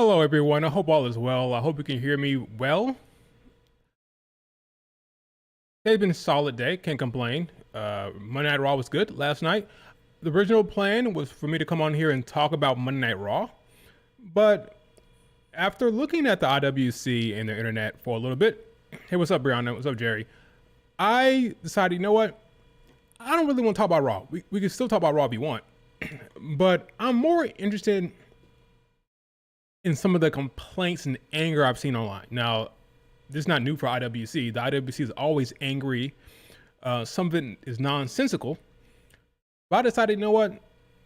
Hello, everyone. I hope all is well. I hope you can hear me well. Today's been a solid day. Can't complain. Monday Night Raw was good last night. The original plan was for me to come on here and talk about Monday Night Raw, but after looking at the IWC and the internet for a little bit, hey, what's up, Brianna? What's up, Jerry? I decided, you know what? I don't really want to talk about Raw. We can still talk about Raw if you want, but I'm more interested in some of the complaints and anger I've seen online. Now, this is not new for IWC. The IWC is always angry. Something is nonsensical. But I decided, you know what?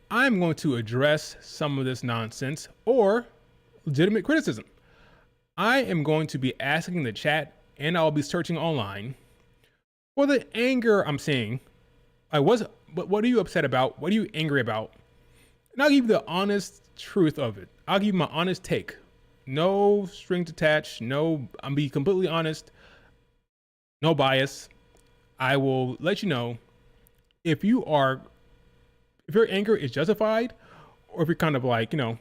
I'm going to address some of this nonsense or legitimate criticism. I am going to be asking the chat, and I'll be searching online for the anger I'm seeing. What are you upset about? What are you angry about? And I'll give you the honest truth of it. I'll give you my honest take. No strings attached. No, I'm be completely honest. No bias. I will let you know if your anger is justified, or if you're kind of like, how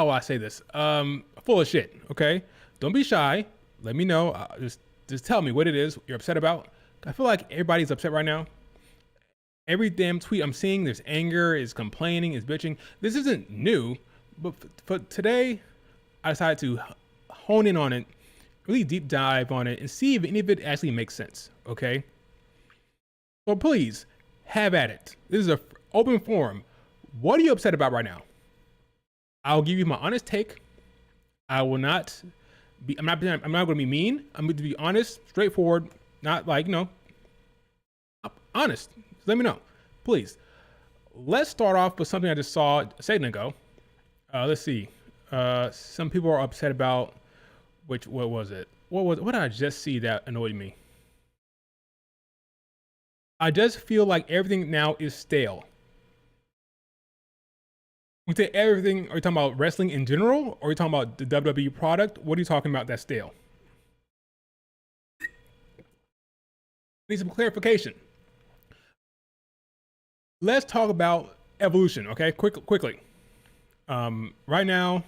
will I say this? Full of shit. Okay. Don't be shy. Let me know. Just tell me what it is you're upset about. I feel like everybody's upset right now. Every damn tweet I'm seeing, there's anger, is complaining, is bitching. This isn't new, but for today, I decided to hone in on it, really deep dive on it, and see if any of it actually makes sense, okay? So please, have at it. This is an open forum. What are you upset about right now? I'll give you my honest take. I'm not going to be mean. I'm going to be honest, straightforward, not like, honest. Let me know, please. Let's start off with something I just saw a second ago. Let's see. Some people are upset about what was it? What did I just see that annoyed me? I just feel like everything now is stale. We say everything. Are you talking about wrestling in general, or are you talking about the WWE product? What are you talking about that's stale? Need some clarification. Let's talk about evolution, okay? Quickly. Right now,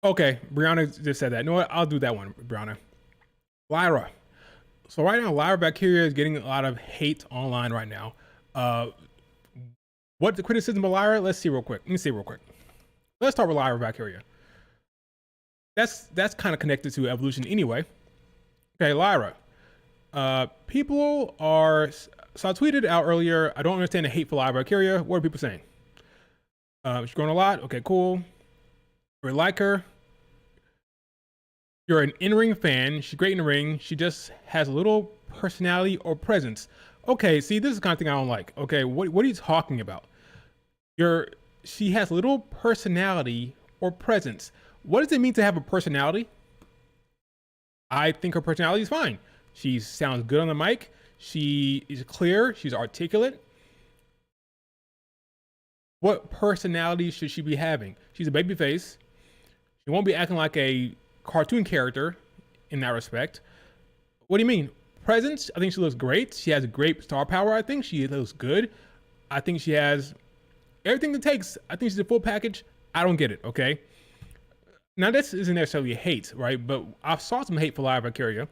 okay, Brianna just said that. You know what? I'll do that one, Brianna. Lyra. So right now, Lyra Valkyria is getting a lot of hate online right now. What the criticism of Lyra? Let's see real quick. Let's start with Lyra Valkyria. That's kind of connected to evolution anyway. Okay, Lyra. People are... So I tweeted out earlier, I don't understand the hate for Lyra Valkyria. What are people saying? She's growing a lot. Okay, cool. We like her. You're an in-ring fan. She's great in the ring. She just has a little personality or presence. Okay, see, this is the kind of thing I don't like. Okay, what are you talking about? She has little personality or presence. What does it mean to have a personality? I think her personality is fine. She sounds good on the mic. She is clear. She's articulate. What personality should she be having? She's a baby face. She won't be acting like a cartoon character in that respect. What do you mean? Presence? I think she looks great. She has a great star power. I think she looks good. I think she has everything it takes. I think she's a full package. I don't get it, okay? Now, this isn't necessarily hate, right? But I saw some hate for Lyra Valkyria.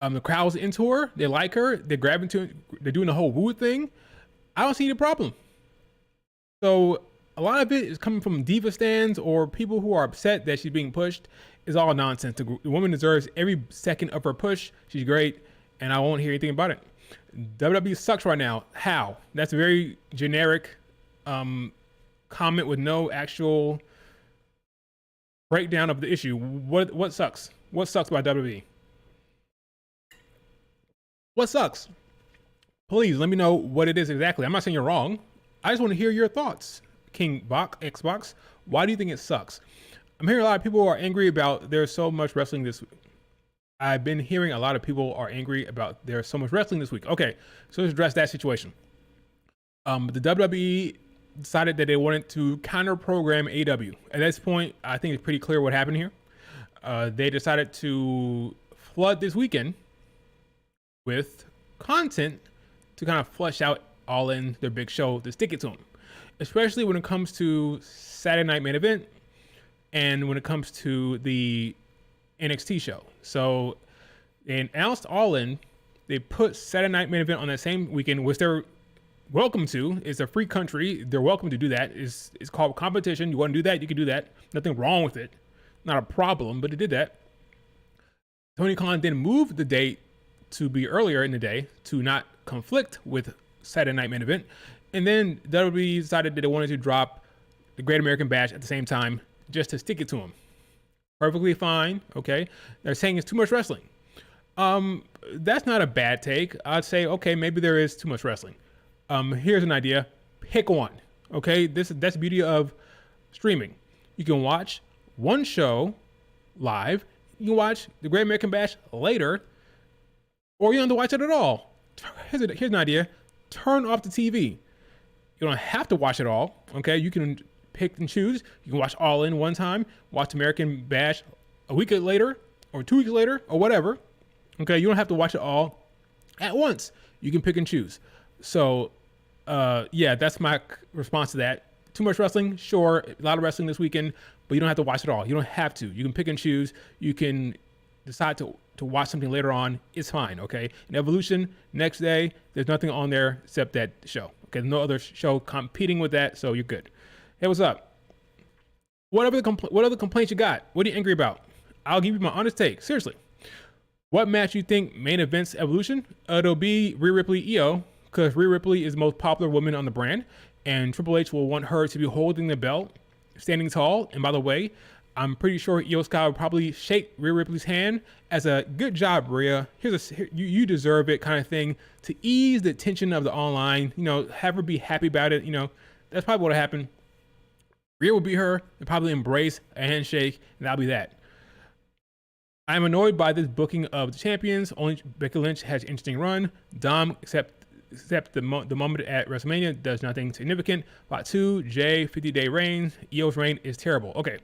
The crowd's into her. They like her. They're grabbing to. They're doing the whole woo thing. I don't see the problem. So a lot of it is coming from diva stands or people who are upset that she's being pushed. Is all nonsense. The woman deserves every second of her push. She's great, and I won't hear anything about it. WWE sucks right now. How? That's a very generic comment with no actual breakdown of the issue. What sucks? What sucks about WWE? What sucks? Please let me know what it is exactly. I'm not saying you're wrong. I just want to hear your thoughts. King Bach, Xbox, why do you think it sucks? I'm hearing a lot of people are angry about there's so much wrestling this week. I've been hearing a lot of people are angry about there's so much wrestling this week. Okay, so let's address that situation. The WWE decided that they wanted to counter program AEW. At this point, I think it's pretty clear what happened here. They decided to flood this weekend with content to kind of flesh out All In, their big show, to stick it to them, especially when it comes to Saturday Night Main Event and when it comes to the NXT show. So they announced All In. They put Saturday Night Main Event on that same weekend, which they're welcome to. It's a free country. They're welcome to do that. It's called competition. You want to do that, you can do that. Nothing wrong with it. Not a problem, but they did that. Tony Khan then moved the date to be earlier in the day to not conflict with Saturday Night Main Event. And then WWE decided that they wanted to drop the Great American Bash at the same time just to stick it to them. Perfectly fine, okay? They're saying it's too much wrestling. That's not a bad take. I'd say, okay, maybe there is too much wrestling. Here's an idea. Pick one, okay? That's the beauty of streaming. You can watch one show live. You can watch the Great American Bash later, or you don't have to watch it at all. Here's an idea. Turn off the TV. You don't have to watch it all, okay? You can pick and choose. You can watch All In one time, watch American Bash a week later, or 2 weeks later, or whatever. Okay, you don't have to watch it all at once. You can pick and choose. So, yeah, that's my response to that. Too much wrestling? Sure, a lot of wrestling this weekend, but you don't have to watch it all. You don't have to. You can pick and choose. You can decide to watch something later on. It's fine, okay? In Evolution, next day, there's nothing on there except that show. Okay, no other show competing with that, so you're good. Hey, what's up? What other complaints you got? What are you angry about? I'll give you my honest take. Seriously. What match you think main events Evolution? It'll be Rhea Ripley EO, because Rhea Ripley is the most popular woman on the brand, and Triple H will want her to be holding the belt, standing tall. And by the way, I'm pretty sure Io Sky will probably shake Rhea Ripley's hand as a good job, Rhea. You deserve it kind of thing, to ease the tension of the online. You know, have her be happy about it. You know, that's probably what'll happen. Rhea will beat her and probably embrace a handshake, and that'll be that. I'm annoyed by this booking of the champions. Only Becky Lynch has an interesting run. Dom, except the moment at WrestleMania, does nothing significant. Lot 2, Jay, 50-day reign. Io's reign is terrible. Okay,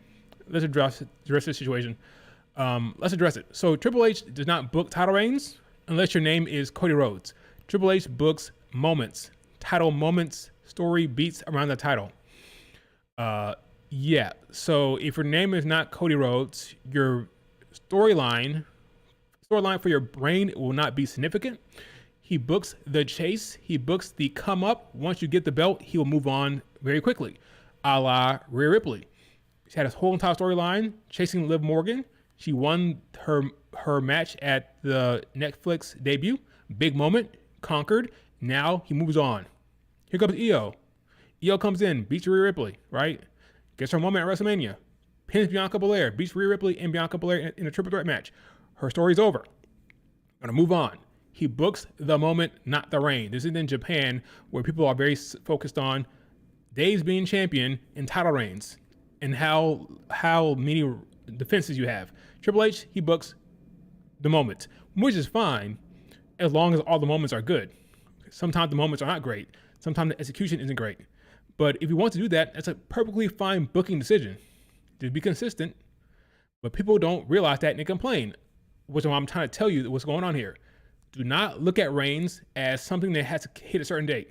let's address this situation. Let's address it. So Triple H does not book title reigns unless your name is Cody Rhodes. Triple H books moments, title moments, story beats around the title. Yeah, so if your name is not Cody Rhodes, your storyline for your brain will not be significant. He books the chase. He books the come up. Once you get the belt, he will move on very quickly, a la Rhea Ripley. She had his whole entire storyline chasing Liv Morgan. She won her match at the Netflix debut. Big moment, conquered. Now he moves on. Here comes Io. Io comes in, beats Rhea Ripley, right? Gets her moment at WrestleMania. Pins Bianca Belair, beats Rhea Ripley and Bianca Belair in a triple threat match. Her story's over. Gonna move on. He books the moment, not the reign. This is in Japan, where people are very focused on Dave's being champion and title reigns and how many defenses you have. Triple H, he books the moment, which is fine as long as all the moments are good. Sometimes the moments are not great. Sometimes the execution isn't great. But if you want to do that, that's a perfectly fine booking decision. To be consistent, but people don't realize that and they complain, which is why I'm trying to tell you what's going on here. Do not look at reigns as something that has to hit a certain date.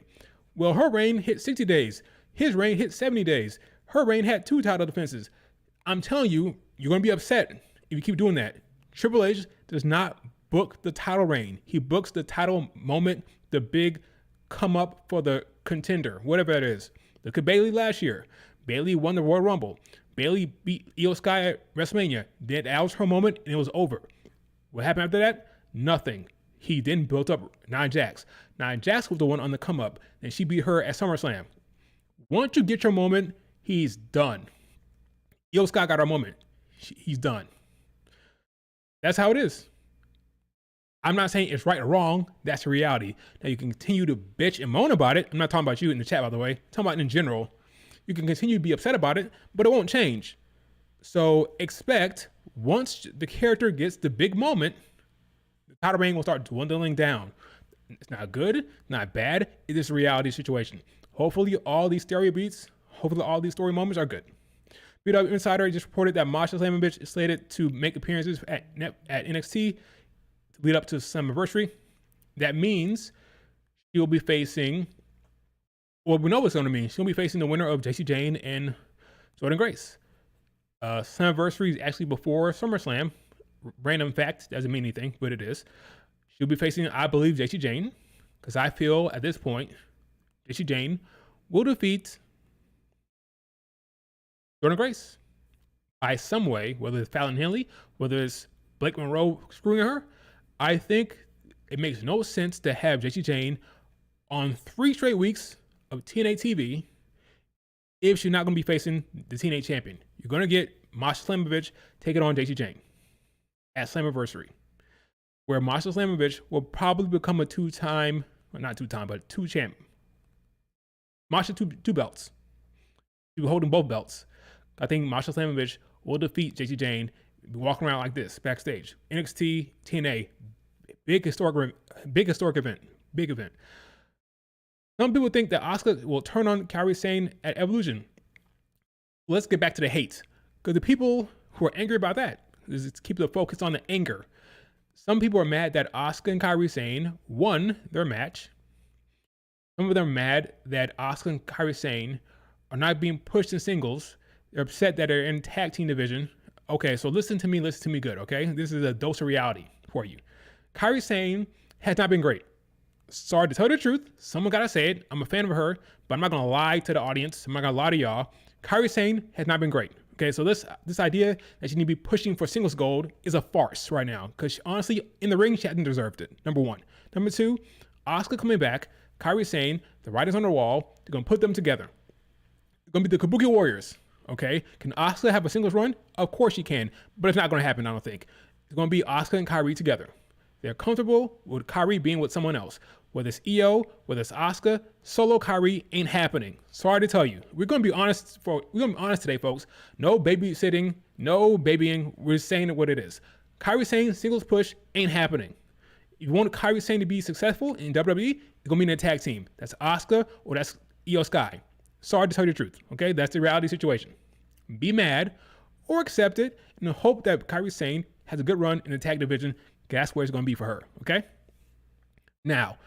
Well, her reign hit 60 days. His reign hit 70 days. Her reign had 2 title defenses. I'm telling you, you're going to be upset if you keep doing that. Triple H does not book the title reign. He books the title moment, the big come up for the contender, whatever that is. Look at Bayley last year. Bayley won the Royal Rumble. Bayley beat Io Sky at WrestleMania. That was her moment, and it was over. What happened after that? Nothing. He then built up Nia Jax. Nia Jax was the one on the come up, and she beat her at SummerSlam. Once you get your moment, he's done. Io Sky got her moment. He's done. That's how it is. I'm not saying it's right or wrong. That's the reality. Now, you can continue to bitch and moan about it. I'm not talking about you in the chat, by the way. I'm talking about in general. You can continue to be upset about it, but it won't change. So expect once the character gets the big moment, the title reign will start dwindling down. It's not good, not bad. It is a reality situation. Hopefully all these stereo beats, hopefully all these story moments are good. BW Insider just reported that Masha Slamovich is slated to make appearances at NXT to lead up to Summerversary. That means she will be facing Well, we know what's going to mean. She's going to be facing the winner of JC Jane and Jordan Grace. Slammiversary is actually before SummerSlam. Random fact, doesn't mean anything, but it is. She'll be facing, I believe, JC Jane, because I feel at this point, JC Jane will defeat Jordan Grace by some way, whether it's Fallon Henley, whether it's Blake Monroe screwing her. I think it makes no sense to have JC Jane on 3 straight weeks of TNA TV if she's not going to be facing the TNA champion. You're going to get Masha Slamovich take it on JC Jane at Slammiversary, where Masha Slamovich will probably become a two-time, well, not two-time, but two-champ. Masha, two belts. She'll be holding both belts. I think Masha Slamovich will defeat JC Jane, be walking around like this backstage. NXT, TNA, big historic event. Big event. Some people think that Asuka will turn on Kairi Sane at Evolution. Let's get back to the hate, because the people who are angry about that is keep the focus on the anger. Some people are mad that Asuka and Kairi Sane won their match. Some of them are mad that Asuka and Kairi Sane are not being pushed in singles. They're upset that they're in tag team division. Okay, so listen to me good, okay? This is a dose of reality for you. Kairi Sane has not been great. Sorry to tell the truth. Someone gotta say it. I'm a fan of her, but I'm not gonna lie to the audience. I'm not gonna lie to y'all. Kairi Sane has not been great. Okay, so this idea that she need to be pushing for singles gold is a farce right now, because honestly, in the ring, she hasn't deserved it. Number one. Number two, Asuka coming back, Kairi Sane, the writers on the wall, they're gonna put them together. They're gonna be the Kabuki Warriors. Okay, can Asuka have a singles run? Of course she can, but it's not gonna happen, I don't think. It's gonna be Asuka and Kairi together. They're comfortable with Kairi being with someone else. Whether it's Io, whether it's Asuka, solo Kairi ain't happening. Sorry to tell you. We're gonna be honest today, folks. No babysitting, no babying. We're saying it what it is. Kairi Sane singles push ain't happening. If you want Kairi Sane to be successful in WWE, it's gonna be in a tag team. That's Asuka or that's Io Sky. Sorry to tell you the truth. Okay, that's the reality situation. Be mad or accept it and hope that Kairi Sane has a good run in the tag division. That's where it's going to be for her, okay? Now,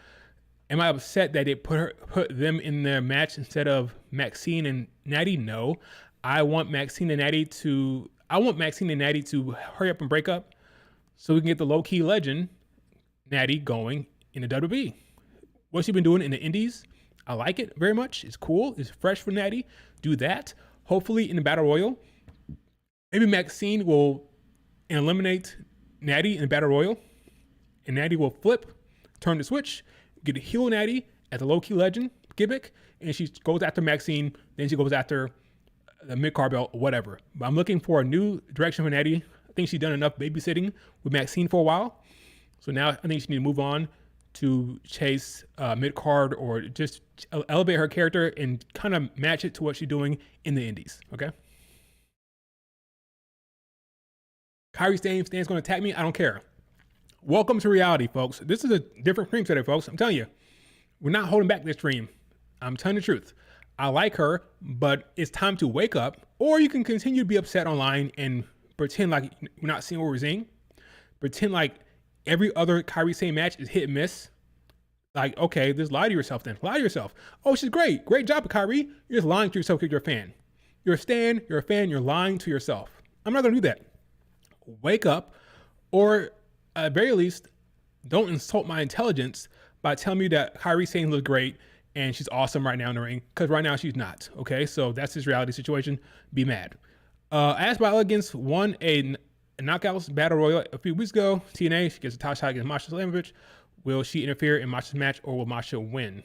am I upset that they put them in their match instead of Maxine and Natty? No. I want Maxine and Natty to hurry up and break up so we can get the low-key legend, Natty, going in the WWE. What's she been doing in the indies? I like it very much. It's cool. It's fresh for Natty. Do that. Hopefully in the Battle Royal, maybe Maxine will eliminate Natty in the Battle Royal, and Natty will turn the switch, get a heel Natty at the low-key legend gimmick, and she goes after Maxine, then she goes after the mid-card belt, whatever. But I'm looking for a new direction for Natty. I think she's done enough babysitting with Maxine for a while, so now I think she needs to move on to chase mid-card or just elevate her character and kind of match it to what she's doing in the indies, okay? Kairi Sane's going to attack me. I don't care. Welcome to reality, folks. This is a different stream today, folks. I'm telling you, we're not holding back this stream. I'm telling the truth. I like her, but it's time to wake up, or you can continue to be upset online and pretend like we're not seeing what we're seeing. Pretend like every other Kairi Sane match is hit and miss. Like, okay, just lie to yourself then. Lie to yourself. Oh, she's great. Great job, Kairi. You're just lying to yourself because you're a fan. You're a stan, you're a fan, you're lying to yourself. I'm not going to do that. Wake up, or at very least, don't insult my intelligence by telling me that Kairi Sane looks great and she's awesome right now in the ring, because right now she's not. Okay, so that's his reality situation. Be mad. As by Elegance won a Knockouts Battle Royal a few weeks ago. TNA, she gets a title shot against Masha Slamovich. Will she interfere in Masha's match, or will Masha win?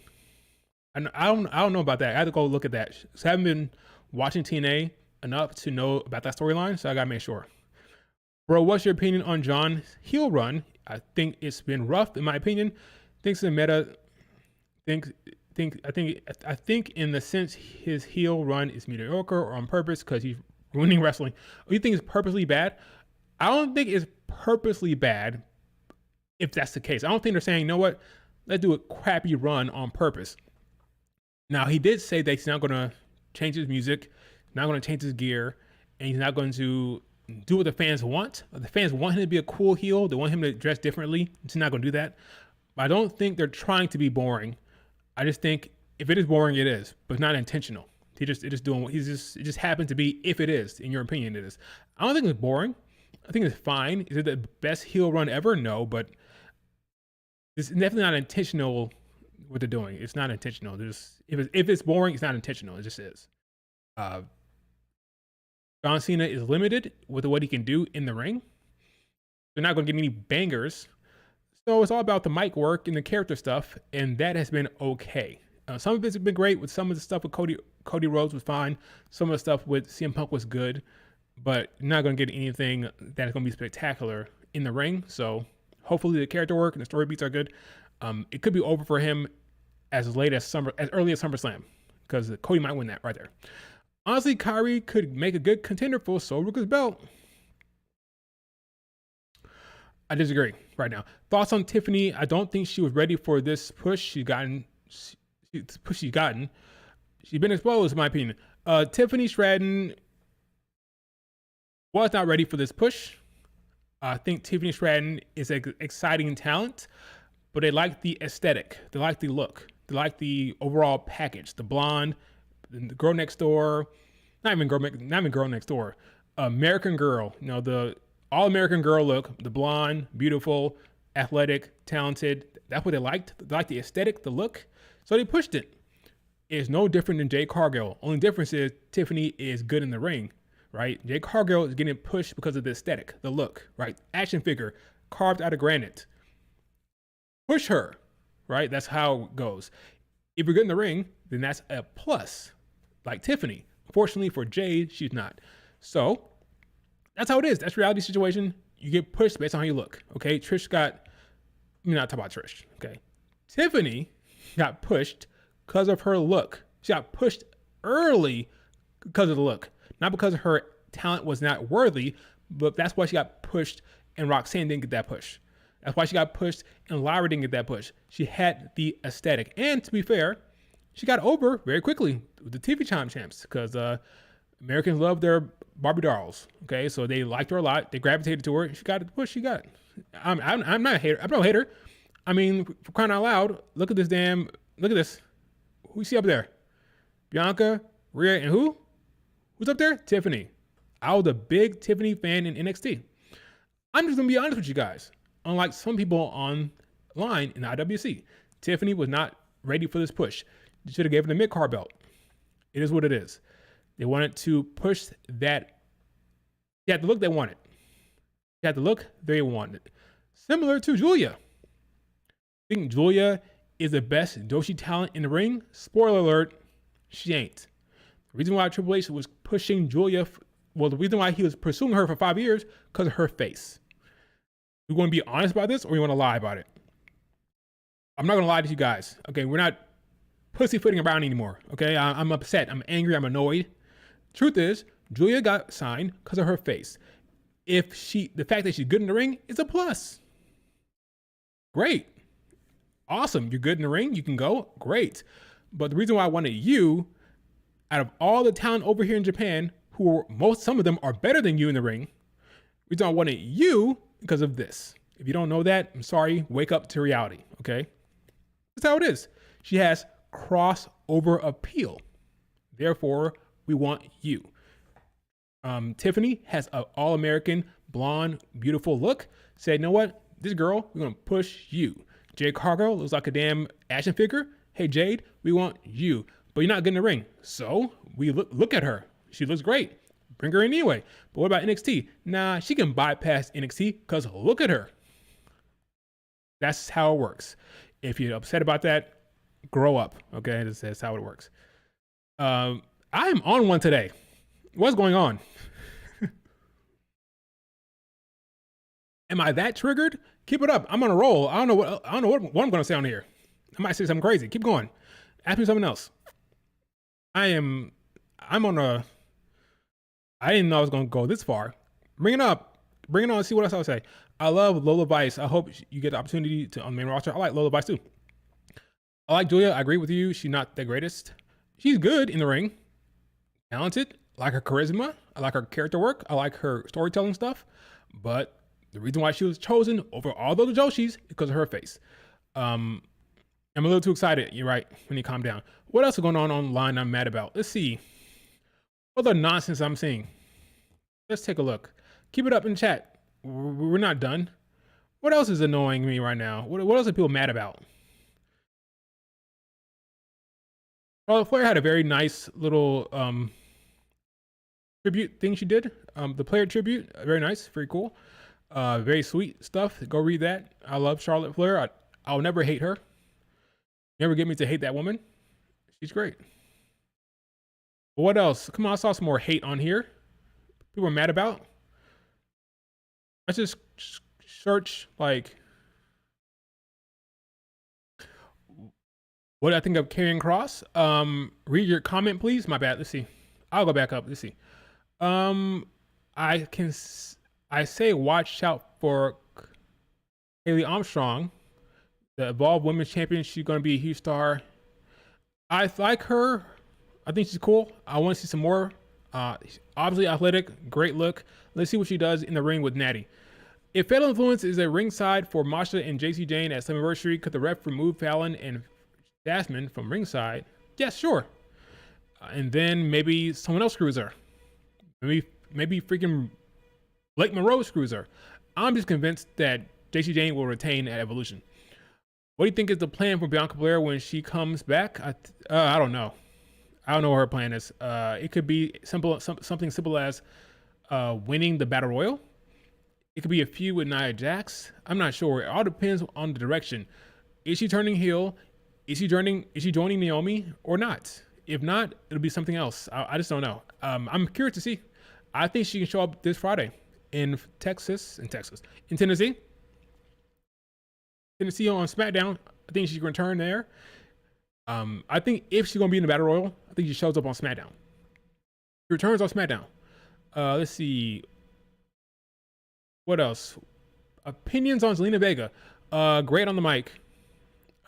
And I don't know about that. I have to go look at that. So I haven't been watching TNA enough to know about that storyline, so I gotta make sure. Bro, what's your opinion on John's heel run? I think it's been rough, in my opinion. Thinks the meta. I think in the sense his heel run is mediocre or on purpose because he's ruining wrestling. You think it's purposely bad? I don't think it's purposely bad. If that's the case, I don't think they're saying, you know what, let's do a crappy run on purpose. Now he did say that he's not going to change his music, not going to change his gear, and he's not going to do what the fans want. The fans want him to be a cool heel. They want him to dress differently. He's not going to do that. But I don't think they're trying to be boring. I just think If it is boring, it is, but it's not intentional. It just happens to be. If it is, in your opinion, it is. I don't think it's boring. I think it's fine. Is it the best heel run ever? No, but it's definitely not intentional. What they're doing, it's not intentional. If it's boring, it's not intentional. It just is. John Cena is limited with what he can do in the ring. They're not going to get any bangers, so it's all about the mic work and the character stuff, and that has been okay. Some of it's been great. With some of the stuff with Cody Rhodes was fine. Some of the stuff with CM Punk was good, but you're not going to get anything that is going to be spectacular in the ring. So hopefully the character work and the story beats are good. It could be over for him as early as SummerSlam, because Cody might win that right there. Honestly, Kyrie could make a good contender for Sol Ruka's belt. I disagree right now. Thoughts on Tiffany? I don't think she was ready for this push she's gotten. She's been exposed, in my opinion. Tiffany Stratton was not ready for this push. I think Tiffany Stratton is an exciting talent, but they like the aesthetic. They like the look. They like the overall package. The blonde, the girl next door, not even girl next door. American Girl. You know, the all-American girl look. The blonde, beautiful, athletic, talented. That's what they liked. They liked the aesthetic, the look. So they pushed it. It's no different than Jade Cargill. Only difference is Tiffany is good in the ring, right? Jade Cargill is getting pushed because of the aesthetic, the look, right? Action figure, carved out of granite. Push her, right? That's how it goes. If you're good in the ring, then that's a plus, like Tiffany. Fortunately for Jade, she's not. So that's how it is. That's reality situation. You get pushed based on how you look, okay? Let me not talk about Trish, okay? Tiffany got pushed because of her look. She got pushed early because of the look, not because her talent was not worthy, but that's why she got pushed and Roxanne didn't get that push. That's why she got pushed and Lyra didn't get that push. She had the aesthetic. And to be fair, she got over very quickly with the TV champs because Americans love their Barbie dolls. Okay, so they liked her a lot. They gravitated to her. She got the push she got. I'm not a hater. I'm no hater. I mean, for crying out loud, look at this. Who you see up there? Bianca, Rhea, and who? Who's up there? Tiffany. I was a big Tiffany fan in NXT. I'm just going to be honest with you guys. Unlike some people online in the IWC, Tiffany was not ready for this push. You should have gave her the mid-card belt. It is what it is. They wanted to push that. They had the look they wanted. They had the look they wanted. Similar to Julia. I think Julia is the best Joshi talent in the ring. Spoiler alert, she ain't. The reason why Triple H was pushing Julia, the reason why he was pursuing her for 5 years, because of her face. We want to be honest about this, or we want to lie about it? I'm not going to lie to you guys. Okay, we're not pussyfooting around anymore. Okay, I'm upset. I'm angry. I'm annoyed. Truth is, Julia got signed because of her face. The fact that she's good in the ring is a plus. Great. Awesome. You're good in the ring. You can go. Great. But the reason why I wanted you, out of all the talent over here in Japan, some of them are better than you in the ring. The reason I wanted you because of this. If you don't know that, I'm sorry. Wake up to reality. Okay. That's how it is. She has crossover appeal. Therefore, we want you. Tiffany has an all-American, blonde, beautiful look. Said, you know what? This girl, we're going to push you. Jade Cargill looks like a damn action figure. Hey, Jade, we want you. But you're not good in the ring. So we look at her. She looks great. Bring her in anyway. But what about NXT? Nah, she can bypass NXT because look at her. That's how it works. If you're upset about that, grow up. Okay, that's how it works. I am on one today. What's going on? Am I that triggered? Keep it up. I'm on a roll. I don't know what I'm going to say on here. I might say something crazy. Keep going. Ask me something else. I didn't know I was going to go this far. Bring it up. Bring it on and see what else I'll say. I love Lola Vice. I hope you get the opportunity to on the main roster. I like Lola Vice too. I like Julia. I agree with you. She's not the greatest. She's good in the ring. Talented. I like her charisma. I like her character work. I like her storytelling stuff. But the reason why she was chosen over all the other Joshis is because of her face. I'm a little too excited. You're right. When you calm down. What else is going on online I'm mad about? Let's see. What other nonsense I'm seeing? Let's take a look. Keep it up in chat. We're not done. What else is annoying me right now? What else are people mad about? Charlotte Flair had a very nice little tribute thing she did. The player tribute, very nice, very cool, very sweet stuff. Go read that. I love Charlotte Flair. I'll never hate her. Never get me to hate that woman. She's great. What else? Come on, I saw some more hate on here. People are mad about. Let's just search like what I think of Karrion Kross. Read your comment, please. My bad. Let's see. I'll go back up. Let's see. I say watch out for Haley Armstrong, the Evolve Women's Champion. She's gonna be a huge star. I like her. I think she's cool. I want to see some more. Obviously athletic, great look. Let's see what she does in the ring with Natty. If Fatal Influence is a ringside for Masha and JC Jane at Slammiversary, could the ref remove Fallon and Jasmine from ringside? Yes, sure. And then maybe someone else screws her. Maybe freaking Blake Monroe screws her. I'm just convinced that JC Jane will retain at Evolution. What do you think is the plan for Bianca Belair when she comes back? I don't know. I don't know what her plan is. It could be something simple as winning the Battle Royal. It could be a feud with Nia Jax. I'm not sure. It all depends on the direction. Is she turning heel? Is she joining Naomi or not? If not, it'll be something else. I just don't know. I'm curious to see. I think she can show up this Friday in Tennessee on SmackDown. I think she can return there. I think if she's gonna be in the Battle Royal, I think she shows up on SmackDown. She returns on SmackDown. Let's see. What else? Opinions on Zelina Vega. Great on the mic.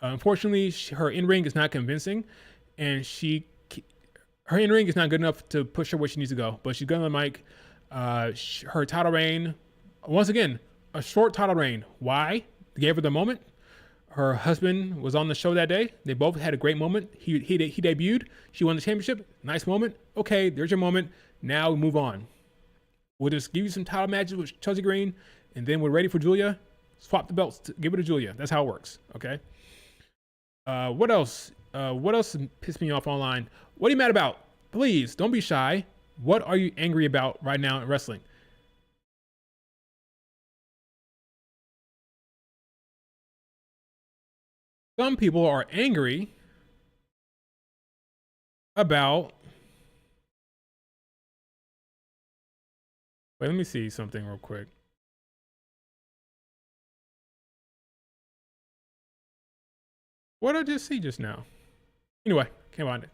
Unfortunately, her in-ring is not convincing, and her in-ring is not good enough to push her where she needs to go. But she's good on the mic. Her title reign, once again, a short title reign. Why? They gave her the moment. Her husband was on the show that day. They both had a great moment. He debuted. She won the championship. Nice moment. Okay, there's your moment. Now we move on. We'll just give you some title matches with Chelsea Green, and then we're ready for Julia. Swap the belts. Give it to Julia. That's how it works. Okay. What else? What else pissed me off online? What are you mad about? Please don't be shy. What are you angry about right now in wrestling? Some people are angry about. Wait, let me see something real quick. What did I just see just now? Anyway, can't find it.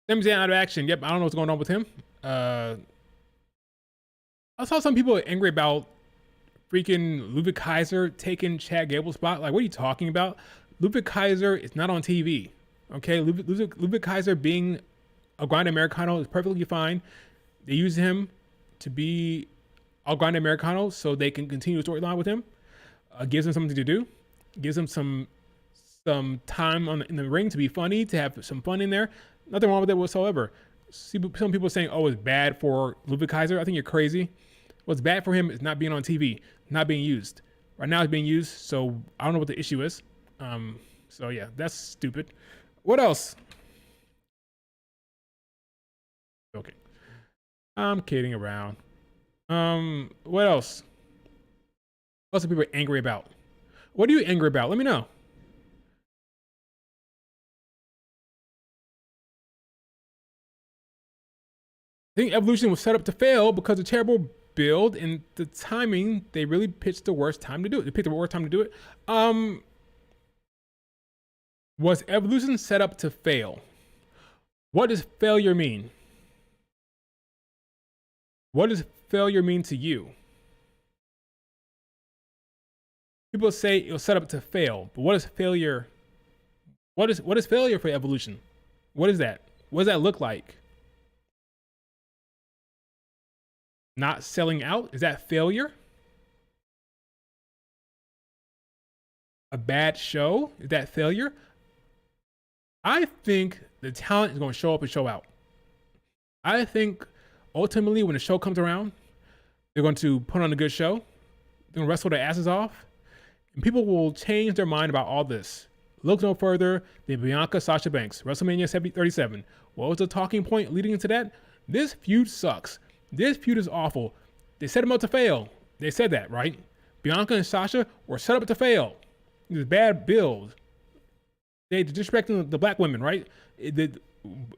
Sami Zayn out of action. Yep, I don't know what's going on with him. I saw some people angry about freaking Ludwig Kaiser taking Chad Gable's spot. Like, what are you talking about? Ludwig Kaiser is not on TV. Okay, Ludwig Kaiser being a Grande Americano is perfectly fine. They use him to be a Grande Americano so they can continue the storyline with him. Gives him something to do. Gives him some time in the ring to be funny, to have some fun in there. Nothing wrong with it whatsoever. Some people are saying, oh, it's bad for Ludwig Kaiser. I think you're crazy. What's bad for him is not being on TV, not being used. Right now it's being used, so I don't know what the issue is. So yeah, that's stupid. What else? Okay. I'm kidding around. What else? What else are people angry about? What are you angry about? Let me know. I think Evolution was set up to fail because of terrible build and the timing. They really picked the worst time to do it. They picked the worst time to do it. Was Evolution set up to fail? What does failure mean? What does failure mean to you? People say it was set up to fail, but what is failure? What is failure for Evolution? What is that? What does that look like? Not selling out? Is that failure? A bad show? Is that failure? I think the talent is going to show up and show out. I think ultimately when the show comes around, they're going to put on a good show. They're going to wrestle their asses off, and people will change their mind about all this. Look no further than Bianca Sasha Banks, WrestleMania 37. What was the talking point leading into that? This feud sucks. This feud is awful. They set him up to fail. They said that, right? Bianca and Sasha were set up to fail. It was bad build. They disrespecting the black women, right? They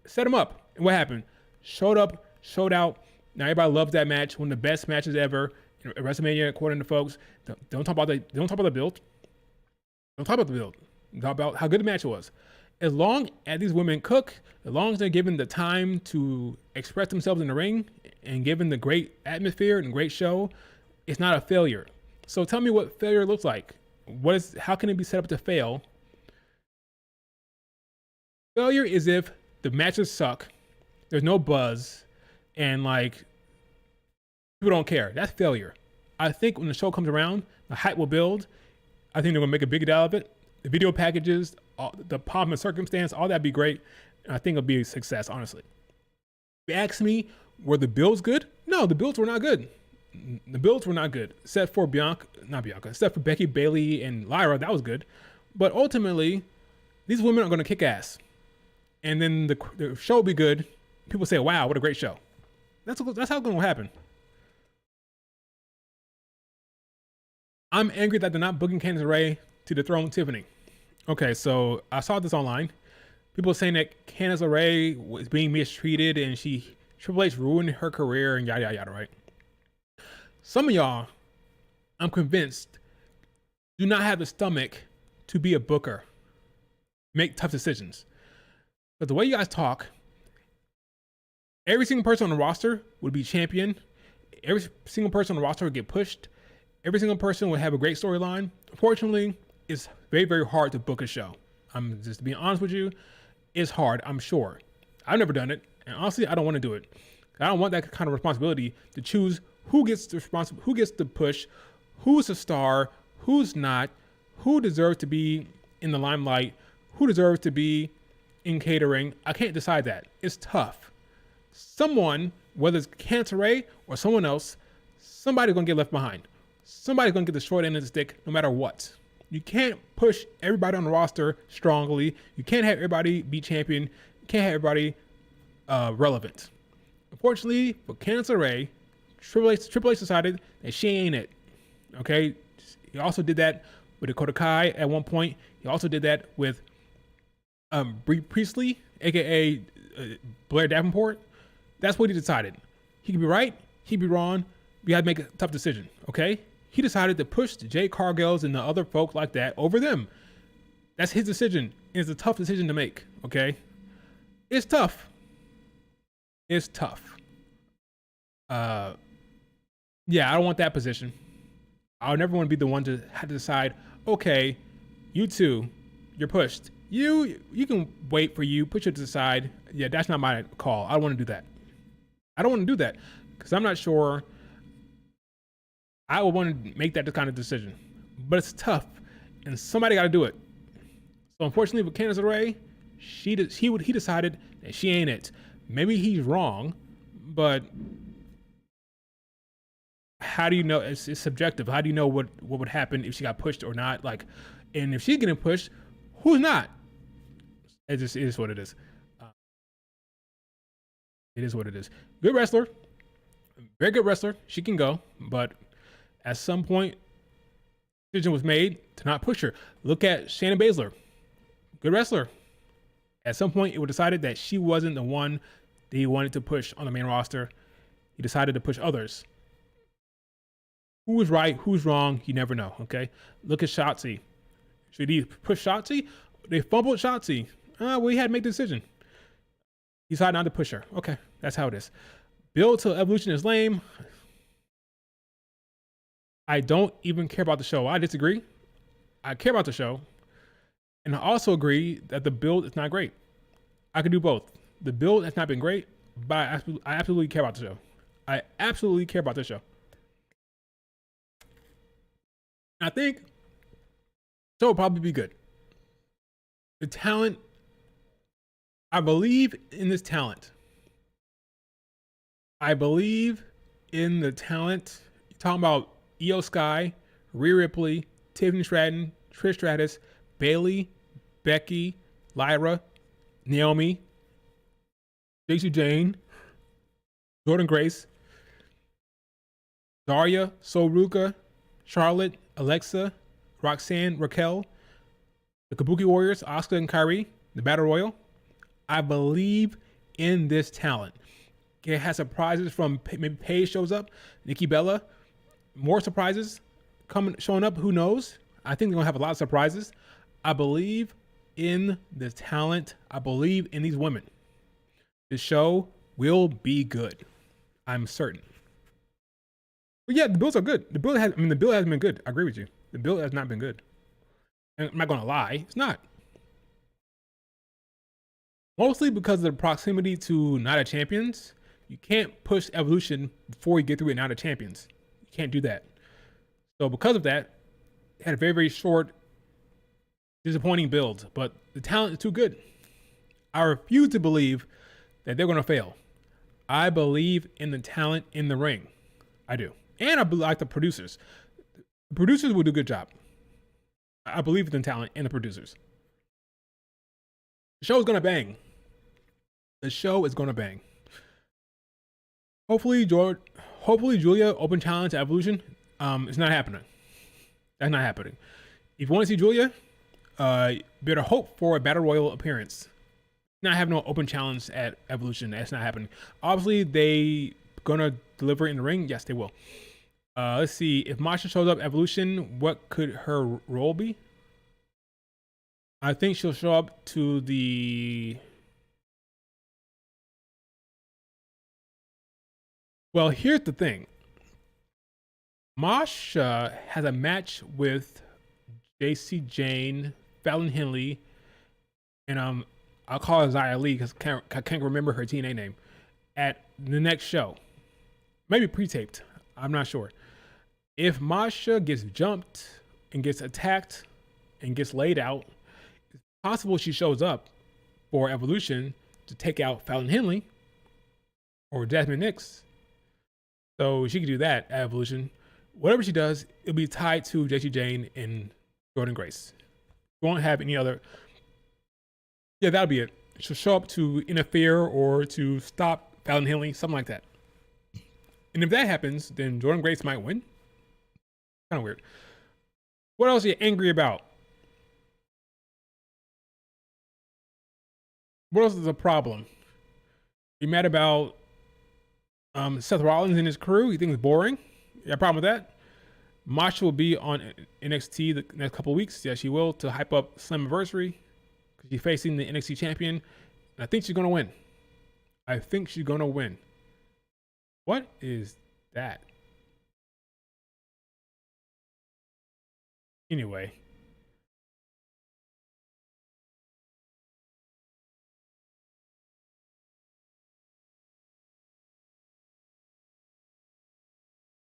set them up. And what happened? Showed up, showed out. Now everybody loves that match. One of the best matches ever at WrestleMania, according to folks. Don't talk about the build. Don't talk about the build. Talk about how good the match was. As long as these women cook, as long as they're given the time to express themselves in the ring and given the great atmosphere and great show, it's not a failure. So tell me what failure looks like. How can it be set up to fail? Failure is if the matches suck, there's no buzz, and like people don't care. That's failure. I think when the show comes around, the hype will build. I think they're gonna make a big deal out of it. The video packages, the pomp and circumstance, all that'd be great. And I think it'll be a success, honestly. If you ask me, were the builds good? No, the builds were not good. The builds were not good. Except for except for Becky, Bayley, and Lyra, that was good. But ultimately, these women are gonna kick ass. And then the show will be good. People say, wow, what a great show. That's how it's gonna happen. I'm angry that they're not booking Candice LeRae to dethrone Tiffany. Okay, so I saw this online. People saying that Candice LeRae was being mistreated and Triple H ruined her career and yada yada yada, right? Some of y'all, I'm convinced, do not have the stomach to be a booker, make tough decisions. But the way you guys talk, every single person on the roster would be champion. Every single person on the roster would get pushed. Every single person would have a great storyline. Unfortunately, it's very, very hard to book a show. I'm just being honest with you. It's hard, I'm sure. I've never done it. And honestly, I don't want to do it. I don't want that kind of responsibility to choose who gets the push, who's a star, who's not, who deserves to be in the limelight, who deserves to be in catering. I can't decide that. It's tough. Someone, whether it's Candice LeRae or someone else, somebody's gonna get left behind. Somebody's gonna get the short end of the stick no matter what. You can't push everybody on the roster strongly. You can't have everybody be champion. You can't have everybody relevant. Unfortunately, for Candice LeRae, Triple H decided that she ain't it. Okay? He also did that with Dakota Kai at one point. He also did that with Brie Priestley, aka Blair Davenport. That's what he decided. He could be right, he could be wrong. We had to make a tough decision, okay? He decided to push the Jade Cargills and the other folk like that over them. That's his decision. It's a tough decision to make, okay? It's tough. It's tough. Yeah, I don't want that position. I'll never want to be the one to have to decide, okay, you two, you're pushed. You can wait for you, put you to the side. Yeah, that's not my call. I don't want to do that. I don't want to do that because I'm not sure I would want to make that kind of decision. But it's tough, and somebody got to do it. So unfortunately, with Candice LeRae, he decided that she ain't it. Maybe he's wrong, but how do you know? It's subjective. How do you know what would happen if she got pushed or not? Like, and if she's getting pushed, who's not? It is what it is. It is what it is. Good wrestler, very good wrestler. She can go, but at some point, decision was made to not push her. Look at Shayna Baszler, good wrestler. At some point, it was decided that she wasn't the one that he wanted to push on the main roster. He decided to push others. Who was right, who's wrong, you never know, okay? Look at Shotzi. Should he push Shotzi? They fumbled Shotzi. Well, he had to make the decision. He decided not to push her. Okay, that's how it is. Build to Evolution is lame. I don't even care about the show. I disagree. I care about the show. And I also agree that the build is not great. I could do both. The build has not been great, but I absolutely care about the show. I absolutely care about the show. I think the show will probably be good. The talent I believe in this talent. I believe in the talent. You're talking about Io Sky, Rhea Ripley, Tiffany Stratton, Trish Stratus, Bailey, Becky, Lyra, Naomi, Jacy Jane, Jordan Grace, Daria, Soruka, Charlotte, Alexa, Roxanne, Raquel, the Kabuki Warriors, Asuka and Kairi, the Battle Royal. I believe in this talent. It has surprises from maybe Paige shows up, Nikki Bella, more surprises showing up. Who knows? I think they're gonna have a lot of surprises. I believe in the talent. I believe in these women. The show will be good. I'm certain. But yeah, the builds are good. The build hasn't been good. I agree with you. The build has not been good. And I'm not gonna lie, it's not. Mostly because of the proximity to Night of Champions. You can't push Evolution before you get through a Night of Champions. You can't do that. So because of that, it had a very, very short, disappointing build. But the talent is too good. I refuse to believe that they're going to fail. I believe in the talent in the ring. I do. And I like the producers. The producers will do a good job. I believe in the talent and the producers. The show is going to bang. The show is going to bang. Hopefully Julia open challenge to Evolution. It's not happening. That's not happening. If you want to see Julia, better hope for a Battle Royal appearance. Not have no open challenge at Evolution. That's not happening. Obviously, they gonna deliver in the ring. Yes, they will. Let's see. If Masha shows up Evolution, what could her role be? I think she'll show up to the... Well, here's the thing. Masha has a match with Jacy Jane, Fallon Henley, and I'll call her Xia Li because I can't remember her TNA name, at the next show. Maybe pre-taped. I'm not sure. If Masha gets jumped and gets attacked and gets laid out, it's possible she shows up for Evolution to take out Fallon Henley or Jasmine Nix. So she could do that at Evolution. Whatever she does, it'll be tied to Jacy Jane and Jordan Grace. We won't have any other. Yeah, that'll be it. She'll show up to interfere or to stop Fallon Henley, something like that. And if that happens, then Jordan Grace might win. Kind of weird. What else are you angry about? What else is a problem? You mad about Seth Rollins and his crew? You think it's boring? You got a problem with that? Masha will be on NXT the next couple of weeks. Yeah, she will, to hype up Slammiversary because she's facing the NXT champion. And I think she's going to win. I think she's going to win. What is that? Anyway.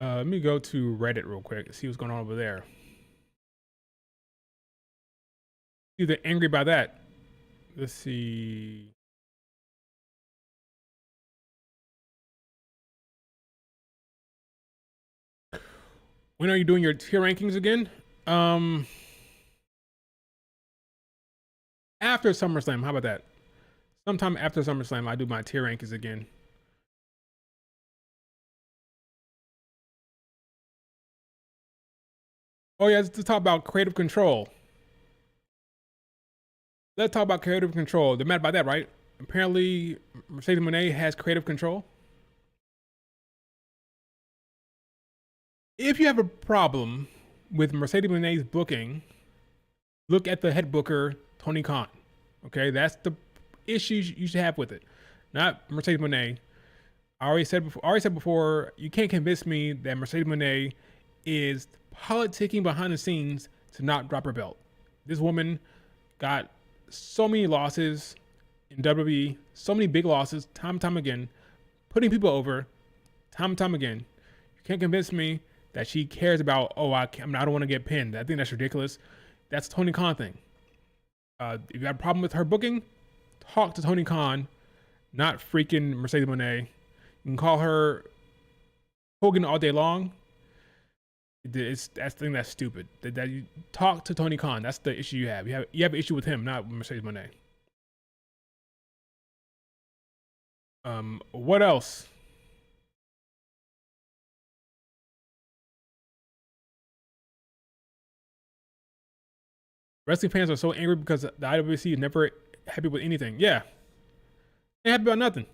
Let me go to Reddit real quick and see what's going on over there. See, they're angry by that. Let's see. When are you doing your tier rankings again? After SummerSlam. How about that? Sometime after SummerSlam, I do my tier rankings again. Oh yeah, let's talk about creative control. Let's talk about creative control. They're mad about that, right? Apparently, Mercedes Moné has creative control. If you have a problem with Mercedes Moné's booking, look at the head booker, Tony Khan. Okay, that's the issues you should have with it, not Mercedes Moné. I already said before, you can't convince me that Mercedes Moné is politicking behind the scenes to not drop her belt. This woman got so many losses in WWE, so many big losses, time and time again, putting people over, time and time again. You can't convince me that she cares about, I don't want to get pinned. I think that's ridiculous. That's a Tony Khan thing. If you have a problem with her booking, talk to Tony Khan, not freaking Mercedes Moné. You can call her Hogan all day long. That's the thing that's stupid. That you talk to Tony Khan. That's the issue you have. You have an issue with him, not Mercedes Moné. What else? Wrestling fans are so angry because the IWC is never happy with anything. Yeah, they happy about nothing.